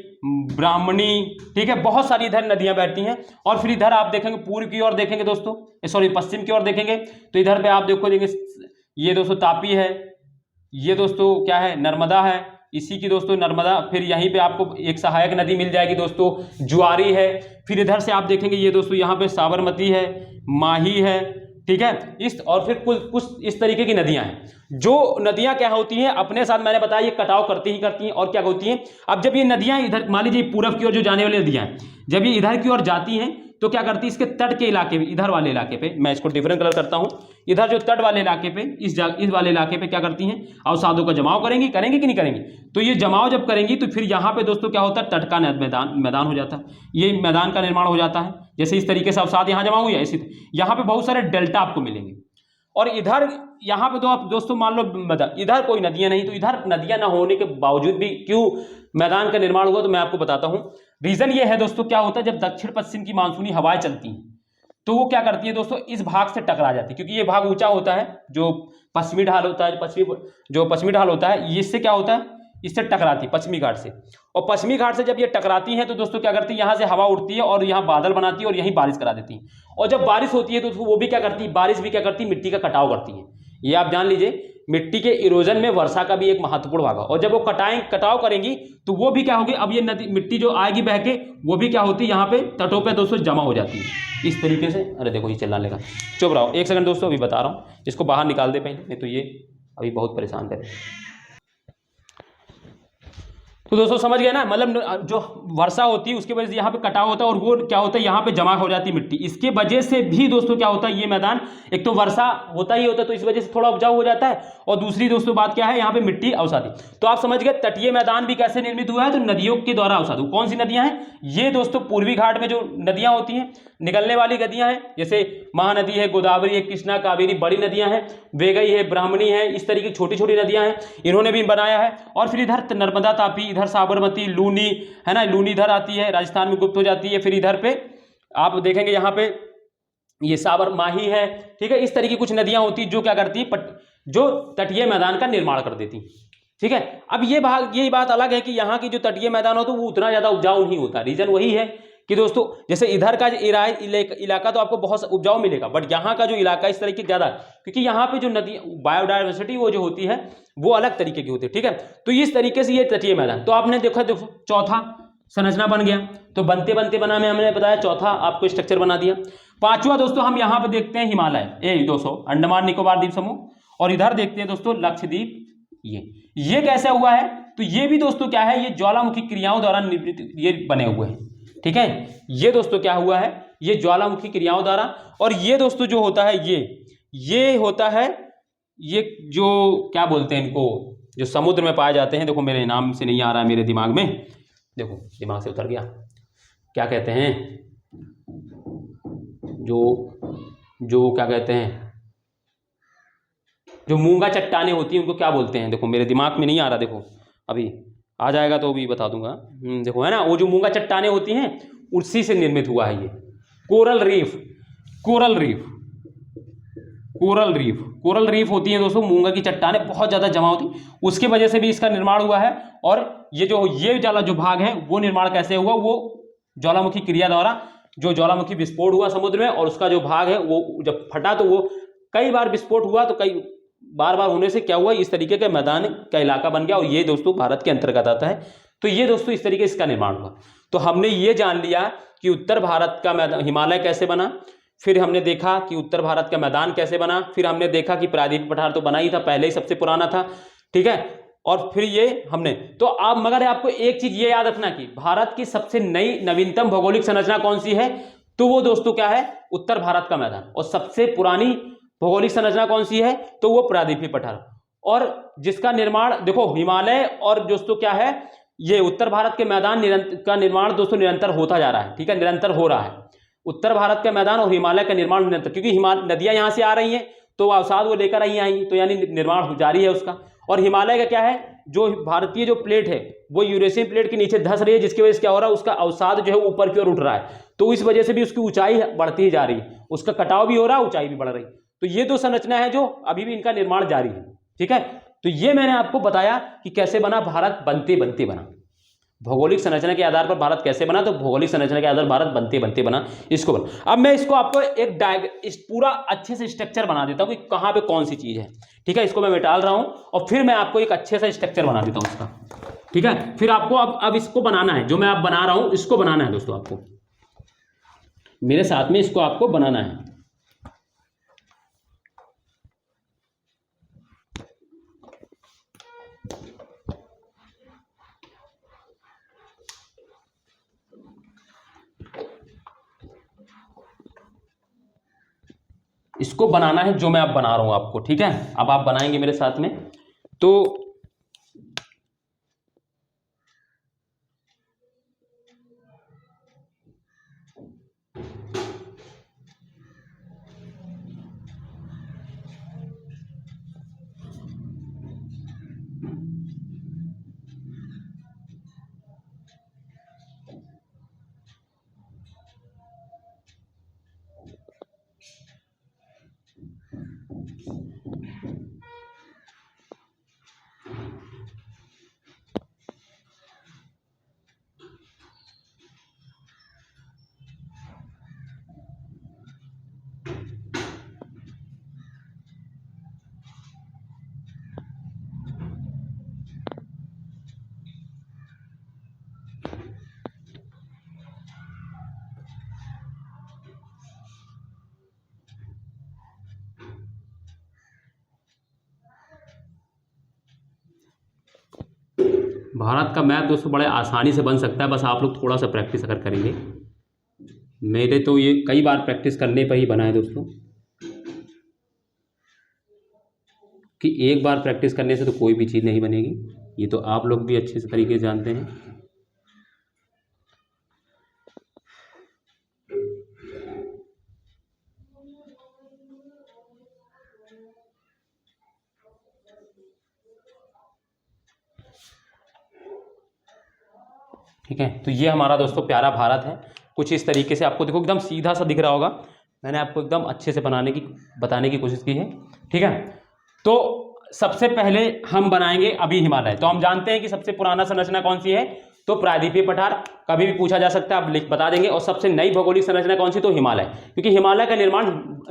ब्राह्मणी, ठीक है, बहुत सारी इधर नदियां बहती हैं। और फिर इधर आप देखेंगे पूर्व की ओर देखेंगे दोस्तों, सॉरी पश्चिम की ओर देखेंगे तो इधर पे आप देखोगे ये दोस्तों तापी है, ये दोस्तों क्या है, नर्मदा है, इसी की दोस्तों नर्मदा, फिर यहीं पे आपको एक सहायक नदी मिल जाएगी दोस्तों, जुआरी है। फिर इधर से आप देखेंगे ये दोस्तों यहाँ पे साबरमती है, माही है, ठीक है। इस और फिर कुछ इस तरीके की नदियां हैं। जो नदियां क्या होती हैं, अपने साथ मैंने बताया ये कटाव करती ही करती हैं। और क्या होती हैं, अब जब ये नदियां इधर, मान लीजिए पूरब की ओर जो जाने वाली नदियां हैं, जब ये इधर की ओर जाती हैं तो क्या करती है, इसके तट के इलाके में, इधर वाले इलाके पे, मैं इसको डिफरेंट कलर करता हूं, इधर जो तट वाले इलाके पे, इस वाले इलाके पे क्या करती हैं, अवसादों का जमाव करेंगी कि नहीं करेंगी। तो ये जमाव जब करेंगी तो फिर यहाँ पे दोस्तों क्या होता है, तट का मैदान हो जाता है, ये मैदान का निर्माण हो जाता है। जैसे इस तरीके से अवसाद यहाँ जमा हुई है, इसी यहाँ पे बहुत सारे डेल्टा आपको मिलेंगे। और इधर यहाँ पे तो आप दोस्तों मान लो इधर कोई नदियां नहीं, तो इधर नदियां ना होने के बावजूद भी क्यों मैदान का निर्माण हुआ, तो मैं आपको बताता हूँ। रीजन ये है दोस्तों, क्या होता है, जब दक्षिण पश्चिम की मानसूनी हवाएं चलती हैं तो वो क्या करती है दोस्तों, इस भाग से टकरा जाती है, क्योंकि ये भाग ऊंचा होता है, जो पश्चिमी ढाल होता है, पश्चिमी ढाल होता है, इससे क्या होता है, इससे टकराती है पश्चिमी घाट से। और पश्चिमी घाट से जब ये टकराती हैं तो दोस्तों क्या करती है, यहाँ से हवा उड़ती है और यहाँ बादल बनाती है और यहीं बारिश करा देती है। और जब बारिश होती है तो वो भी क्या करती है, बारिश भी क्या करती है, मिट्टी का कटाव करती है। ये आप जान लीजिए, मिट्टी के इरोजन में वर्षा का भी एक महत्वपूर्ण भाग है। और जब वो कटाव करेंगी तो वो भी क्या होगी, अब ये नदी मिट्टी जो आएगी बह के, वो भी क्या होती है, यहाँ पे तटों पे दोस्तों जमा हो जाती है इस तरीके से। अरे देखो ये चिल्लाने लगा, चुप रहो, एक सेकंड दोस्तों, अभी बता रहा हूँ, इसको बाहर निकाल दे पहले, नहीं तो ये अभी बहुत परेशान करे। तो दोस्तों समझ गए ना, मतलब जो वर्षा होती है उसकी वजह से यहाँ पे कटाव होता है और वो क्या होता है यहाँ पे जमा हो जाती है मिट्टी, इसके वजह से भी दोस्तों क्या होता है ये मैदान, एक तो वर्षा होता ही होता है तो इस वजह से थोड़ा उपजाऊ हो जाता है, और दूसरी दोस्तों बात क्या है यहाँ पे मिट्टी अवसादी। तो आप समझ गए तटीय मैदान भी कैसे निर्मित हुआ है, तो नदियों के द्वारा अवसाद। कौन सी नदियां हैं ये दोस्तों, पूर्वी घाट में जो नदियां होती हैं निकलने वाली नदियां हैं, जैसे महानदी है, गोदावरी है, कृष्णा, कावेरी बड़ी नदियां हैं, वेगई है, ब्राह्मणी है, इस तरीके की छोटी छोटी नदियां हैं, इन्होंने भी बनाया है। और फिर इधर नर्मदा, तापी, इधर साबरमती, लूनी है ना, लूनी इधर आती है, राजस्थान में गुप्त हो जाती है, फिर इधर पे आप देखेंगे यहाँ पे ये साबर माही है, ठीक है। इस तरीके की कुछ नदियां होती जो क्या करती जो तटीय मैदान का निर्माण कर देती, ठीक है। अब ये बात अलग है कि यहाँ की जो तटीय मैदान हो तो वो उतना ज्यादा उपजाऊ नहीं होता। रीजन वही है कि दोस्तों जैसे इधर का इलाका तो आपको बहुत उपजाऊ मिलेगा, बट यहाँ का जो इलाका इस तरीके ज्यादा, क्योंकि यहाँ पे जो नदी बायोडाइवर्सिटी वो जो होती है वो अलग तरीके की होती है, ठीक है। तो इस तरीके से ये तटीय मैदान, तो आपने देखो चौथा संरचना बन गया, तो बनते बनते बना में हमने बताया चौथा आपको स्ट्रक्चर बना दिया। पांचवा दोस्तों हम यहाँ पे देखते हैं हिमालय, दोस्तों अंडमान निकोबार द्वीप समूह, और इधर देखते हैं दोस्तों लक्षद्वीप। ये कैसे हुआ है, तो ये भी दोस्तों क्या है, ये ज्वालामुखी क्रियाओं द्वारा ये बने हुए हैं, ठीक है। ये दोस्तों क्या हुआ है, ये ज्वालामुखी क्रियाओं द्वारा, और ये दोस्तों जो होता है ये होता है, ये जो क्या बोलते हैं इनको, जो समुद्र में पाए जाते हैं, देखो मेरे नाम से नहीं आ रहा है मेरे दिमाग में, देखो दिमाग से उतर गया, क्या कहते हैं, जो क्या कहते हैं, जो मूंगा चट्टाने होती हैं उनको क्या बोलते हैं, देखो मेरे दिमाग में नहीं आ रहा, देखो अभी आ जाएगा तो भी बता दूंगा। देखो है ना, वो जो मूंगा चट्टाने होती हैं उसी से निर्मित हुआ है ये कोरल रीफ। कोरल रीफ होती है दोस्तों, मूंगा की चट्टाने बहुत ज्यादा जमा होती, उसकी वजह से भी इसका निर्माण हुआ है। और ये वाला जो भाग है वो निर्माण कैसे हुआ, वो ज्वालामुखी क्रिया द्वारा, जो ज्वालामुखी विस्फोट हुआ समुद्र में और उसका जो भाग है वो जब फटा तो वो कई बार विस्फोट हुआ, तो कई बार होने से क्या हुआ, इस तरीके का मैदान का इलाका बन गया, और ये दोस्तों भारत के अंतर्गत आता है। तो ये दोस्तों इस तरीके से इसका निर्माण हुआ। तो हमने ये जान लिया कि उत्तर भारत का मैदान हिमालय कैसे बना, फिर हमने देखा कि उत्तर भारत का मैदान कैसे बना, फिर हमने देखा कि प्रायद्वीप पठार तो बना ही था, पहले ही सबसे पुराना था, ठीक है। और फिर ये हमने तो आप, मगर आपको एक चीज ये याद रखना कि भारत की सबसे नवीनतम भौगोलिक संरचना कौन सी है, तो वो दोस्तों क्या है, उत्तर भारत का मैदान। और सबसे पुरानी भौगोलिक संरचना कौन सी है, तो वो प्रायद्वीपीय पठार, और जिसका निर्माण देखो हिमालय और दोस्तों क्या है, ये उत्तर भारत के मैदान का निर्माण दोस्तों निरंतर होता जा रहा है, ठीक है, निरंतर हो रहा है उत्तर भारत का मैदान और हिमालय का निर्माण निरंतर, क्योंकि नदियां यहां से आ रही हैं तो अवसाद वो लेकर ही आएंगी, तो यानी निर्माण जारी है उसका। और हिमालय का क्या है, जो भारतीय जो प्लेट है वो यूरेशियन प्लेट के नीचे धंस रही है, जिसकी वजह से क्या हो रहा है, उसका अवसाद जो है ऊपर की ओर उठ रहा है, तो इस वजह से भी उसकी ऊंचाई बढ़ती ही जा रही है, उसका कटाव भी हो रहा है, ऊंचाई भी बढ़ रही है। तो ये दो संरचना है जो अभी भी इनका निर्माण जारी है, ठीक है। तो ये मैंने आपको बताया कि कैसे बना भारत, बनते बनते बना। भौगोलिक संरचना के आधार पर भारत कैसे बना, तो भौगोलिक संरचना के आधार पर भारत बनते बनते बना, इसको बना। अब मैं इसको आपको इस पूरा अच्छे से स्ट्रक्चर बना देता हूं कि कहां पे कौन सी चीज है, ठीक है। इसको मैं मिटाल रहा हूं और फिर मैं आपको एक अच्छे सा स्ट्रक्चर बना देता हूं इसका, ठीक है। फिर आपको अब इसको बनाना है, जो मैं अब बना रहा हूं इसको बनाना है दोस्तों, आपको मेरे साथ में इसको आपको बनाना है। इसको बनाना है जो मैं अब बना रहा हूं आपको, ठीक है। अब आप बनाएंगे मेरे साथ में, तो भारत का मैप दोस्तों बड़े आसानी से बन सकता है, बस आप लोग थोड़ा सा प्रैक्टिस अगर करेंगे। मेरे तो ये कई बार प्रैक्टिस करने पर ही बना है दोस्तों, कि एक बार प्रैक्टिस करने से तो कोई भी चीज़ नहीं बनेगी, ये तो आप लोग भी अच्छे से तरीके से जानते हैं। ठीक है, तो ये हमारा दोस्तों प्यारा भारत है। कुछ इस तरीके से आपको देखो एकदम सीधा सा दिख रहा होगा, मैंने आपको एकदम अच्छे से बताने की कोशिश की है। ठीक है, तो सबसे पहले हम बनाएंगे अभी हिमालय। तो हम जानते हैं कि सबसे पुराना संरचना कौन सी है, तो प्रायद्वीपीय पठार, कभी भी पूछा जा सकता है, आप बता देंगे। और सबसे नई भौगोलिक संरचना कौन सी, तो हिमालय, क्योंकि हिमालय का निर्माण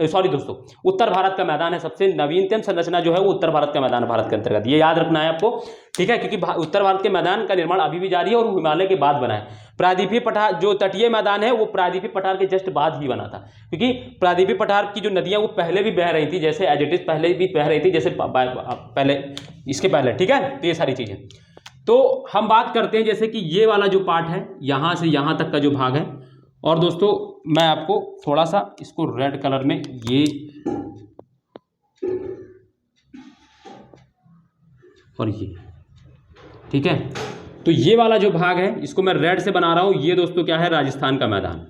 सॉरी दोस्तों उत्तर भारत का मैदान है। सबसे नवीनतम संरचना जो है वो उत्तर भारत का मैदान भारत के अंतर्गत, ये याद रखना है आपको। ठीक है, क्योंकि उत्तर भारत के मैदान का निर्माण अभी भी जारी है और वो हिमालय के बाद बना है। प्रायद्वीपीय पठार जो तटीय मैदान है वो प्रायद्वीपीय पठार के जस्ट बाद ही बना था, क्योंकि प्रायद्वीपीय पठार की जो नदियां वो पहले भी बह रही थी, जैसे एज इट इज पहले भी बह रही थी, जैसे पहले इसके पहले। ठीक है, तो ये सारी चीजें। तो हम बात करते हैं जैसे कि ये वाला जो पार्ट है, यहां से यहां तक का जो भाग है। और दोस्तों मैं आपको थोड़ा सा इसको रेड कलर में ये और ये, ठीक है, तो ये वाला जो भाग है इसको मैं रेड से बना रहा हूं। ये दोस्तों क्या है, राजस्थान का मैदान।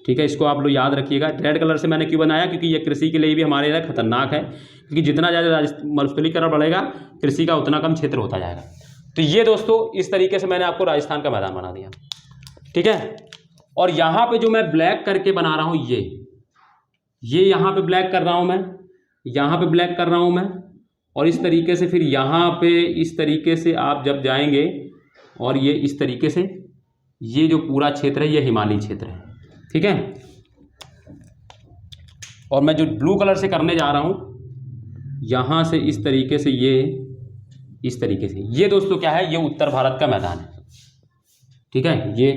ठीक है, इसको आप लोग याद रखिएगा। रेड कलर से मैंने क्यों बनाया, क्योंकि ये कृषि के लिए भी हमारे लिए खतरनाक है, क्योंकि जितना ज़्यादा मरुस्थलीकरण बढ़ेगा कृषि का उतना कम क्षेत्र होता जाएगा। तो ये दोस्तों इस तरीके से मैंने आपको राजस्थान का मैदान बना दिया। ठीक है, और यहाँ पे जो मैं ब्लैक करके बना रहा हूँ, ये यहाँ पे ब्लैक कर रहा हूँ मैं, यहाँ पे ब्लैक कर रहा हूँ मैं, और इस तरीके से फिर यहाँ पे इस तरीके से आप जब जाएंगे और ये इस तरीके से, ये जो पूरा क्षेत्र है ये हिमालयी क्षेत्र है। ठीक है, और मैं जो ब्लू कलर से करने जा रहा हूँ यहाँ से इस तरीके से, ये इस तरीके से, ये दोस्तों क्या है, ये उत्तर भारत का मैदान है। ठीक है, ये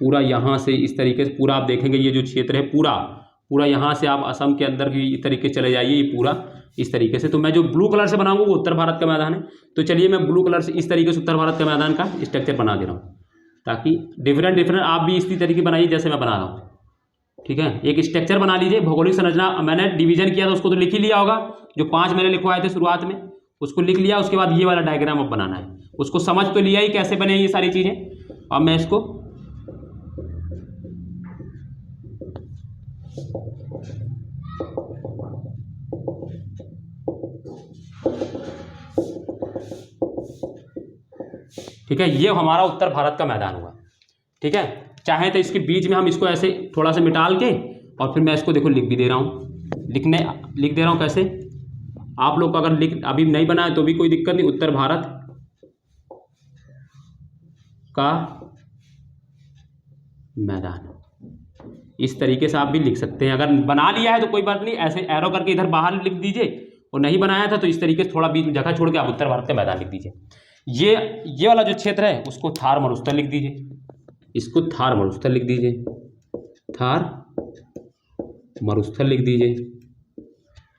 पूरा यहाँ से इस तरीके से पूरा आप देखेंगे, ये जो क्षेत्र है पूरा यहाँ से आप असम के अंदर की तरीके से चले जाइए, ये पूरा इस तरीके से। तो मैं जो ब्लू कलर से बनाऊंगा वो उत्तर भारत का मैदान है। तो चलिए मैं ब्लू कलर से इस तरीके से उत्तर भारत का मैदान का स्ट्रक्चर बना दे रहा हूँ, ताकि डिफरेंट आप भी इसी तरीके बनाइए जैसे मैं बना रहा हूँ। ठीक है, एक स्ट्रक्चर बना लीजिए। भौगोलिक संरचना मैंने डिवीजन किया था उसको तो लिख ही लिया होगा, जो 5 मैंने लिखवाए थे शुरुआत में उसको लिख लिया। उसके बाद ये वाला डायग्राम अब बनाना है, उसको समझ तो लिया ही कैसे बने ये सारी चीज़ें। अब मैं इसको ठीक है, ये हमारा उत्तर भारत का मैदान हुआ। ठीक है, चाहे तो इसके बीच में हम इसको ऐसे थोड़ा सा मिटाल के, और फिर मैं इसको देखो लिख भी दे रहा हूँ, लिख दे रहा हूँ कैसे। आप लोग को अगर अभी नहीं बनाए तो भी कोई दिक्कत नहीं, उत्तर भारत का मैदान, इस तरीके से आप भी लिख सकते हैं। अगर बना लिया है तो कोई बात नहीं, ऐसे एरो करके इधर बाहर लिख दीजिए, और नहीं बनाया था तो इस तरीके से थोड़ा बीच में जगह छोड़ के आप उत्तर भारत का मैदान लिख दीजिए। ये वाला जो क्षेत्र है उसको थार मरुस्थल लिख दीजिए, इसको थार मरुस्थल लिख दीजिए, थार मरुस्थल लिख दीजिए।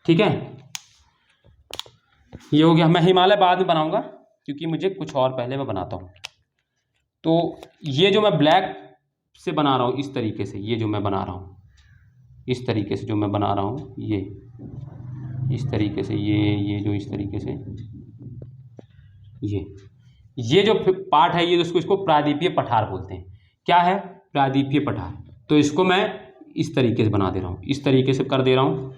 ठीक है, ये हो गया। मैं हिमालय बाद में बनाऊंगा क्योंकि मुझे कुछ और पहले मैं बनाता हूँ। तो ये जो मैं ब्लैक से बना रहा हूँ इस तरीके से, ये जो मैं बना रहा हूँ इस तरीके से, जो मैं बना रहा हूँ ये इस तरीके से, ये जो इस तरीके से, ये जो पार्ट है ये इसको प्रायद्वीपीय पठार बोलते हैं। क्या है, प्रायद्वीपीय पठार। तो इसको मैं इस तरीके से बना दे रहा हूँ, इस तरीके से कर दे रहा हूँ।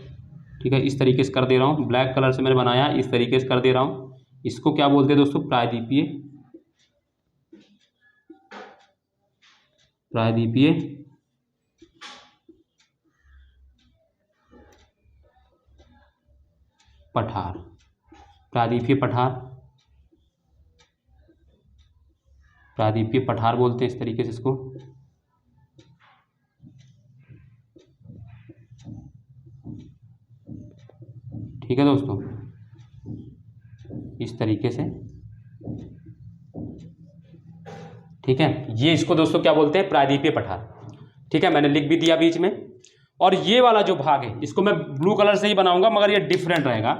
ठीक है, इस तरीके से कर दे रहा हूँ, ब्लैक कलर से मैंने बनाया, इस तरीके से कर दे रहा हूँ। इसको क्या बोलते हैं दोस्तों, प्रायद्वीपीय पठार, प्रायद्वीपीय पठार बोलते हैं इस तरीके से इसको। ठीक है दोस्तों, इस तरीके से। ठीक है, ये इसको दोस्तों क्या बोलते हैं, प्रायद्वीपीय पठार। ठीक है, मैंने लिख भी दिया बीच में। और ये वाला जो भाग है इसको मैं ब्लू कलर से ही बनाऊंगा, मगर ये डिफरेंट रहेगा।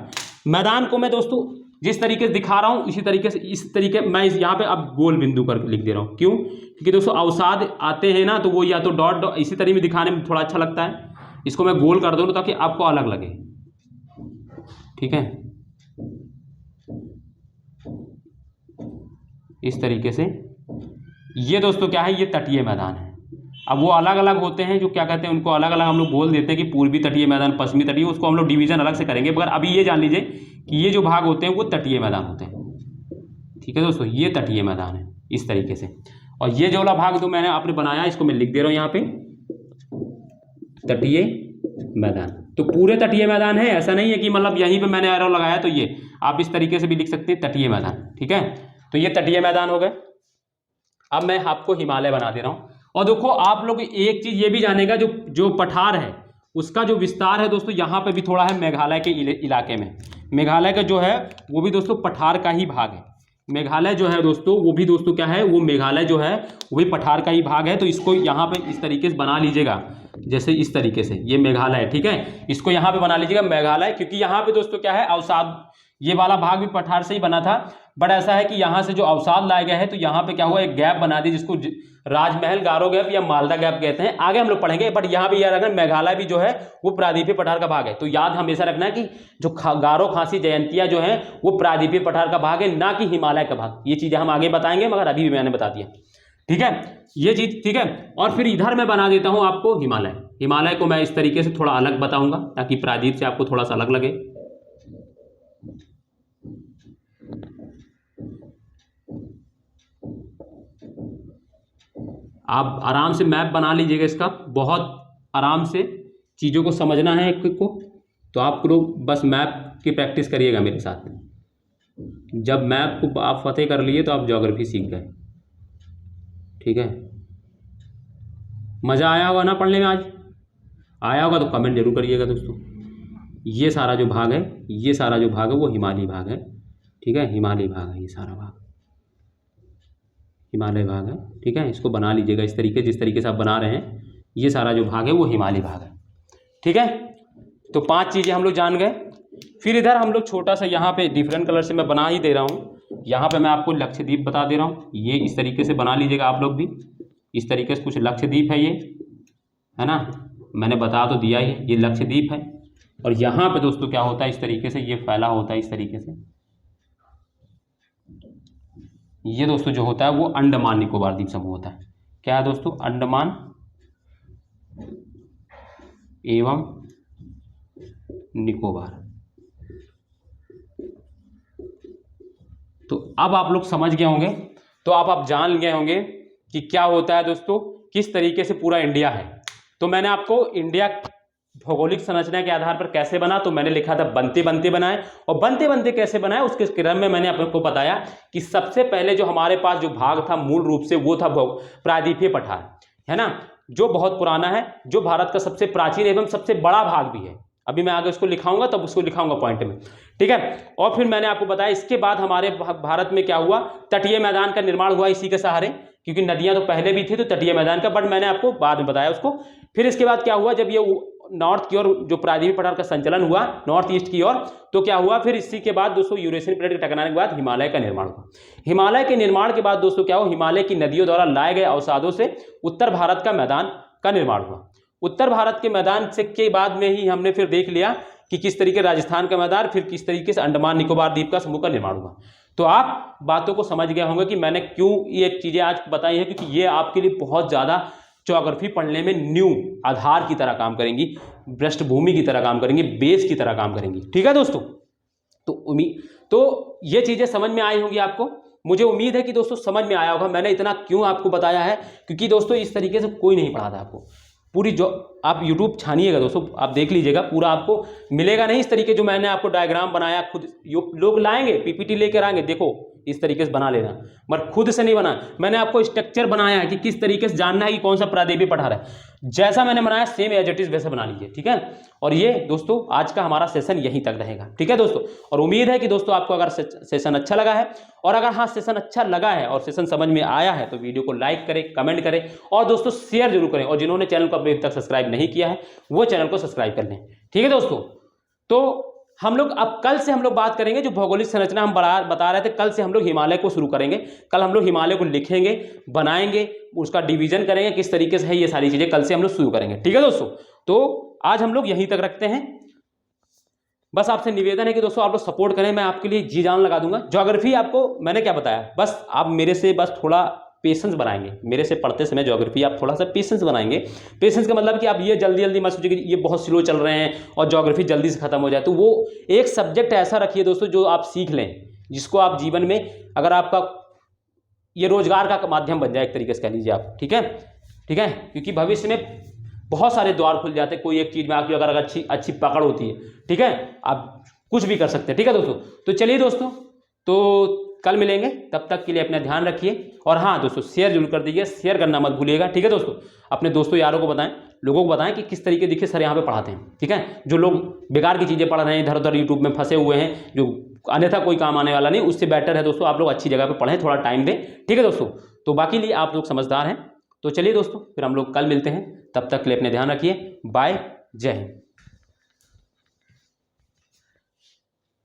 मैदान को मैं दोस्तों जिस तरीके से दिखा रहा हूँ इसी तरीके से, इस तरीके मैं यहाँ पे अब गोल बिंदु करके लिख दे रहा हूँ। क्यों? क्योंकि दोस्तों अवसाद आते हैं ना तो वो या तो डॉट डॉट इसी तरीके में दिखाने में थोड़ा अच्छा लगता है। इसको मैं गोल कर दूँ ताकि आपको अलग लगे, ठीक है, इस तरीके से। ये दोस्तों क्या है, ये तटीय मैदान है। अब वो अलग अलग होते हैं, जो क्या कहते हैं उनको अलग अलग हम लोग बोल देते हैं कि पूर्वी तटीय मैदान, पश्चिमी तटीय, उसको हम लोग डिवीजन अलग से करेंगे। मगर अभी ये जान लीजिए कि ये जो भाग होते हैं वो तटीय मैदान होते हैं, ठीक है दोस्तों, ये तटीय मैदान है इस तरीके से। और ये जो वाला भाग जो मैंने आपने बनाया इसको मैं लिख दे रहा हूँ यहाँ पे, तटीय मैदान। तो पूरे तटीय मैदान है, ऐसा नहीं है कि मतलब यहीं पे मैंने एरो लगाया तो ये, आप इस तरीके से भी लिख सकते हैं तटीय मैदान, ठीक है। तो ये तटीय मैदान हो गए। अब मैं आपको हिमालय बना दे रहा हूँ। और देखो आप लोग एक चीज ये भी जानेगा, जो पठार है उसका जो विस्तार है दोस्तों, यहाँ पे भी थोड़ा है मेघालय के इलाके में। मेघालय का जो है वो भी दोस्तों पठार का ही भाग है। मेघालय जो है दोस्तों वो भी दोस्तों क्या है, वो मेघालय जो है वो भी पठार का ही भाग है। तो इसको यहाँ पे इस तरीके से बना लीजिएगा, जैसे इस तरीके से, ये मेघालय है, ठीक है। इसको यहाँ पे बना लीजिएगा मेघालय, क्योंकि यहाँ पे दोस्तों क्या है, अवसाद, ये वाला भाग भी पठार से ही बना था। बट ऐसा है कि यहाँ से जो अवसाद लाया गया है तो यहाँ पे क्या हुआ, एक गैप बना दी जिसको राजमहल गारो गैप या मालदा गैप कहते हैं। आगे हम लोग पढ़ेंगे, बट यहाँ भी याद रखना मेघालय भी जो है वो प्रायद्वीपीय पठार का भाग है। तो याद हमेशा रखना है कि जो गारो खासी जयंतिया जो है वो प्रायद्वीपीय पठार का भाग है, ना कि हिमालय का भाग। ये चीजें हम आगे बताएंगे, मगर अभी भी मैंने बता दिया, ठीक है, ये चीज, ठीक है। और फिर इधर मैं बना देता हूं आपको हिमालय। हिमालय को मैं इस तरीके से थोड़ा अलग बताऊंगा ताकि प्रायद्वीप से आपको थोड़ा सा अलग लगे। आप आराम से मैप बना लीजिएगा इसका, बहुत आराम से चीज़ों को समझना है एक को। तो आप लोग बस मैप की प्रैक्टिस करिएगा मेरे साथ। जब मैप को आप फतेह कर लिए तो आप ज्योग्राफी सीख गए, ठीक है। मज़ा आया होगा ना पढ़ने में? आज आया होगा तो कमेंट जरूर करिएगा दोस्तों। ये सारा जो भाग है, ये सारा जो भाग है वो हिमालय भाग है, ठीक है, हिमालय भाग है, ये सारा भाग हिमालय भाग है, ठीक है। इसको बना लीजिएगा इस तरीके, जिस तरीके से आप बना रहे हैं, ये सारा जो भाग है वो हिमालय भाग है, ठीक है। तो 5 चीज़ें हम लोग जान गए। फिर इधर हम लोग छोटा सा यहाँ पे डिफरेंट कलर से मैं बना ही दे रहा हूँ। यहाँ पे मैं आपको लक्षद्वीप बता दे रहा हूँ, ये इस तरीके से बना लीजिएगा आप लोग भी। इस तरीके से कुछ लक्षद्वीप है, ये है ना, मैंने बता तो दिया ही, ये लक्षद्वीप है। और यहाँ पे दोस्तों क्या होता है, इस तरीके से ये फैला होता है, इस तरीके से। ये दोस्तों जो होता है वो अंडमान निकोबार द्वीप समूह होता है। क्या है दोस्तों? अंडमान एवं निकोबार। तो अब आप लोग समझ गए होंगे, तो आप जान गए होंगे कि क्या होता है दोस्तों, किस तरीके से पूरा इंडिया है। तो मैंने आपको इंडिया भौगोलिक संरचना के आधार पर कैसे बना, तो मैंने लिखा था बनते बनते बनाए। और बनते बनते कैसे बनाए उसके क्रम में मैंने आपको बताया कि सबसे पहले जो हमारे पास जो भाग था मूल रूप से वो था प्रायद्वीपीय पठार, है ना, जो बहुत पुराना है, जो भारत का सबसे प्राचीन एवं सबसे बड़ा भाग भी है। अभी मैं आगे उसको लिखाऊंगा, तब उसको लिखाऊंगा पॉइंट में, ठीक है। और फिर मैंने आपको बताया इसके बाद हमारे भारत में क्या हुआ, तटीय मैदान का निर्माण हुआ इसी के सहारे, क्योंकि नदियां तो पहले भी थी तो तटीय मैदान का, बट मैंने आपको बाद में बताया उसको। फिर इसके बाद क्या हुआ, जब ये नॉर्थ की ओर जो प्रायद्वीपीय पठार का संचलन हुआ नॉर्थ ईस्ट की ओर, तो क्या हुआ, फिर इसी के बाद दोस्तों यूरेशियन प्लेट के टकराने के बाद हिमालय का निर्माण हुआ। हिमालय के निर्माण के बाद दोस्तों क्या हुआ, हिमालय की नदियों द्वारा लाए गए अवसादों से उत्तर भारत का मैदान का निर्माण हुआ। उत्तर भारत के मैदान से के बाद में ही हमने फिर देख लिया कि किस तरीके राजस्थान का मैदान, फिर किस तरीके से अंडमान निकोबार द्वीप का समूह का निर्माण हुआ। तो आप बातों को समझ गए होंगे कि मैंने क्यों ये चीजें आज बताई हैं, क्योंकि ये आपके लिए बहुत ज्यादा ज्योग्राफी पढ़ने में न्यू आधार की तरह काम करेंगी, पृष्ठभूमि की तरह काम करेंगी, बेस की तरह काम करेंगी, ठीक है दोस्तों। तो ये चीजें समझ में आई होंगी आपको। मुझे उम्मीद है कि दोस्तों समझ में आया होगा। मैंने इतना क्यों आपको बताया है, क्योंकि दोस्तों इस तरीके से कोई नहीं पढ़ाता आपको। पूरी जो आप YouTube छानिएगा दोस्तों, आप देख लीजिएगा, पूरा आपको मिलेगा नहीं इस तरीके जो मैंने आपको डायग्राम बनाया, खुद लोग लाएंगे, PPT लेकर आएंगे, देखो इस तरीके से बना लेना, मगर खुद से नहीं बना। मैंने आपको स्ट्रक्चर बनाया है कि किस तरीके से जानना है कि कौन सा प्रायद्वीपीय पठार है। जैसा मैंने बनाया सेम एज इट इज वैसे बना लीजिए, ठीक है। और ये दोस्तों आज का हमारा सेशन यहीं तक रहेगा, ठीक है दोस्तों। और उम्मीद है कि दोस्तों आपको अगर सेशन अच्छा लगा है, और अगर हाँ सेशन अच्छा लगा है और सेशन समझ में आया है, तो वीडियो को लाइक करें, कमेंट करें और दोस्तों शेयर जरूर करें। और जिन्होंने चैनल को अभी तक सब्सक्राइब नहीं किया है वो चैनल को सब्सक्राइब कर लें, ठीक है दोस्तों। तो हम लोग अब कल से हम लोग बात करेंगे, जो भौगोलिक संरचना हम बता रहे थे, कल से हम लोग हिमालय को शुरू करेंगे। कल हम लोग हिमालय को लिखेंगे, बनाएंगे, उसका डिवीजन करेंगे, किस तरीके से है, ये सारी चीज़ें कल से हम लोग शुरू करेंगे। ठीक है दोस्तों, तो आज हम लोग यहीं तक रखते हैं। बस आपसे निवेदन है कि दोस्तों आप लोग सपोर्ट करें, मैं आपके लिए जी जान लगा दूंगा। ज्योग्राफी आपको मैंने क्या बताया, बस आप मेरे से बस थोड़ा पेशेंस बनाएंगे, मेरे से पढ़ते समय ज्योग्राफी आप थोड़ा सा पेशेंस बनाएंगे। पेशेंस का मतलब कि आप ये जल्दी जल्दी मत सोचिए कि ये बहुत स्लो चल रहे हैं और ज्योग्राफी जल्दी से खत्म हो जाए। तो वो एक सब्जेक्ट ऐसा रखिए दोस्तों जो आप सीख लें, जिसको आप जीवन में, अगर आपका ये रोजगार का माध्यम बन जाए एक तरीके से कह लीजिए आप। ठीक है, ठीक है, क्योंकि भविष्य में बहुत सारे द्वार खुल जाते हैं, कोई एक चीज़ में आपकी अगर अच्छी पकड़ होती है, ठीक है, आप कुछ भी कर सकते हैं। ठीक है दोस्तों, तो चलिए दोस्तों, तो कल मिलेंगे, तब तक के लिए अपना ध्यान रखिए। और हाँ दोस्तों, शेयर जरूर कर दीजिए, शेयर करना मत भूलिएगा। ठीक है दोस्तों, अपने दोस्तों यारों को बताएं, लोगों को बताएं कि किस तरीके देखिए सर यहाँ पे पढ़ाते हैं। ठीक है, जो लोग बेकार की चीज़ें पढ़ रहे हैं, इधर उधर यूट्यूब में फंसे हुए हैं, जो अन्यथा कोई काम आने वाला नहीं, उससे बेटर है दोस्तों आप लोग अच्छी जगह पर पढ़ें, थोड़ा टाइम दें। ठीक है दोस्तों, तो बाकी लिए आप लोग समझदार हैं। तो चलिए दोस्तों, फिर हम लोग कल मिलते हैं, तब तक के लिए अपने ध्यान रखिए। बाय, जय हिंद।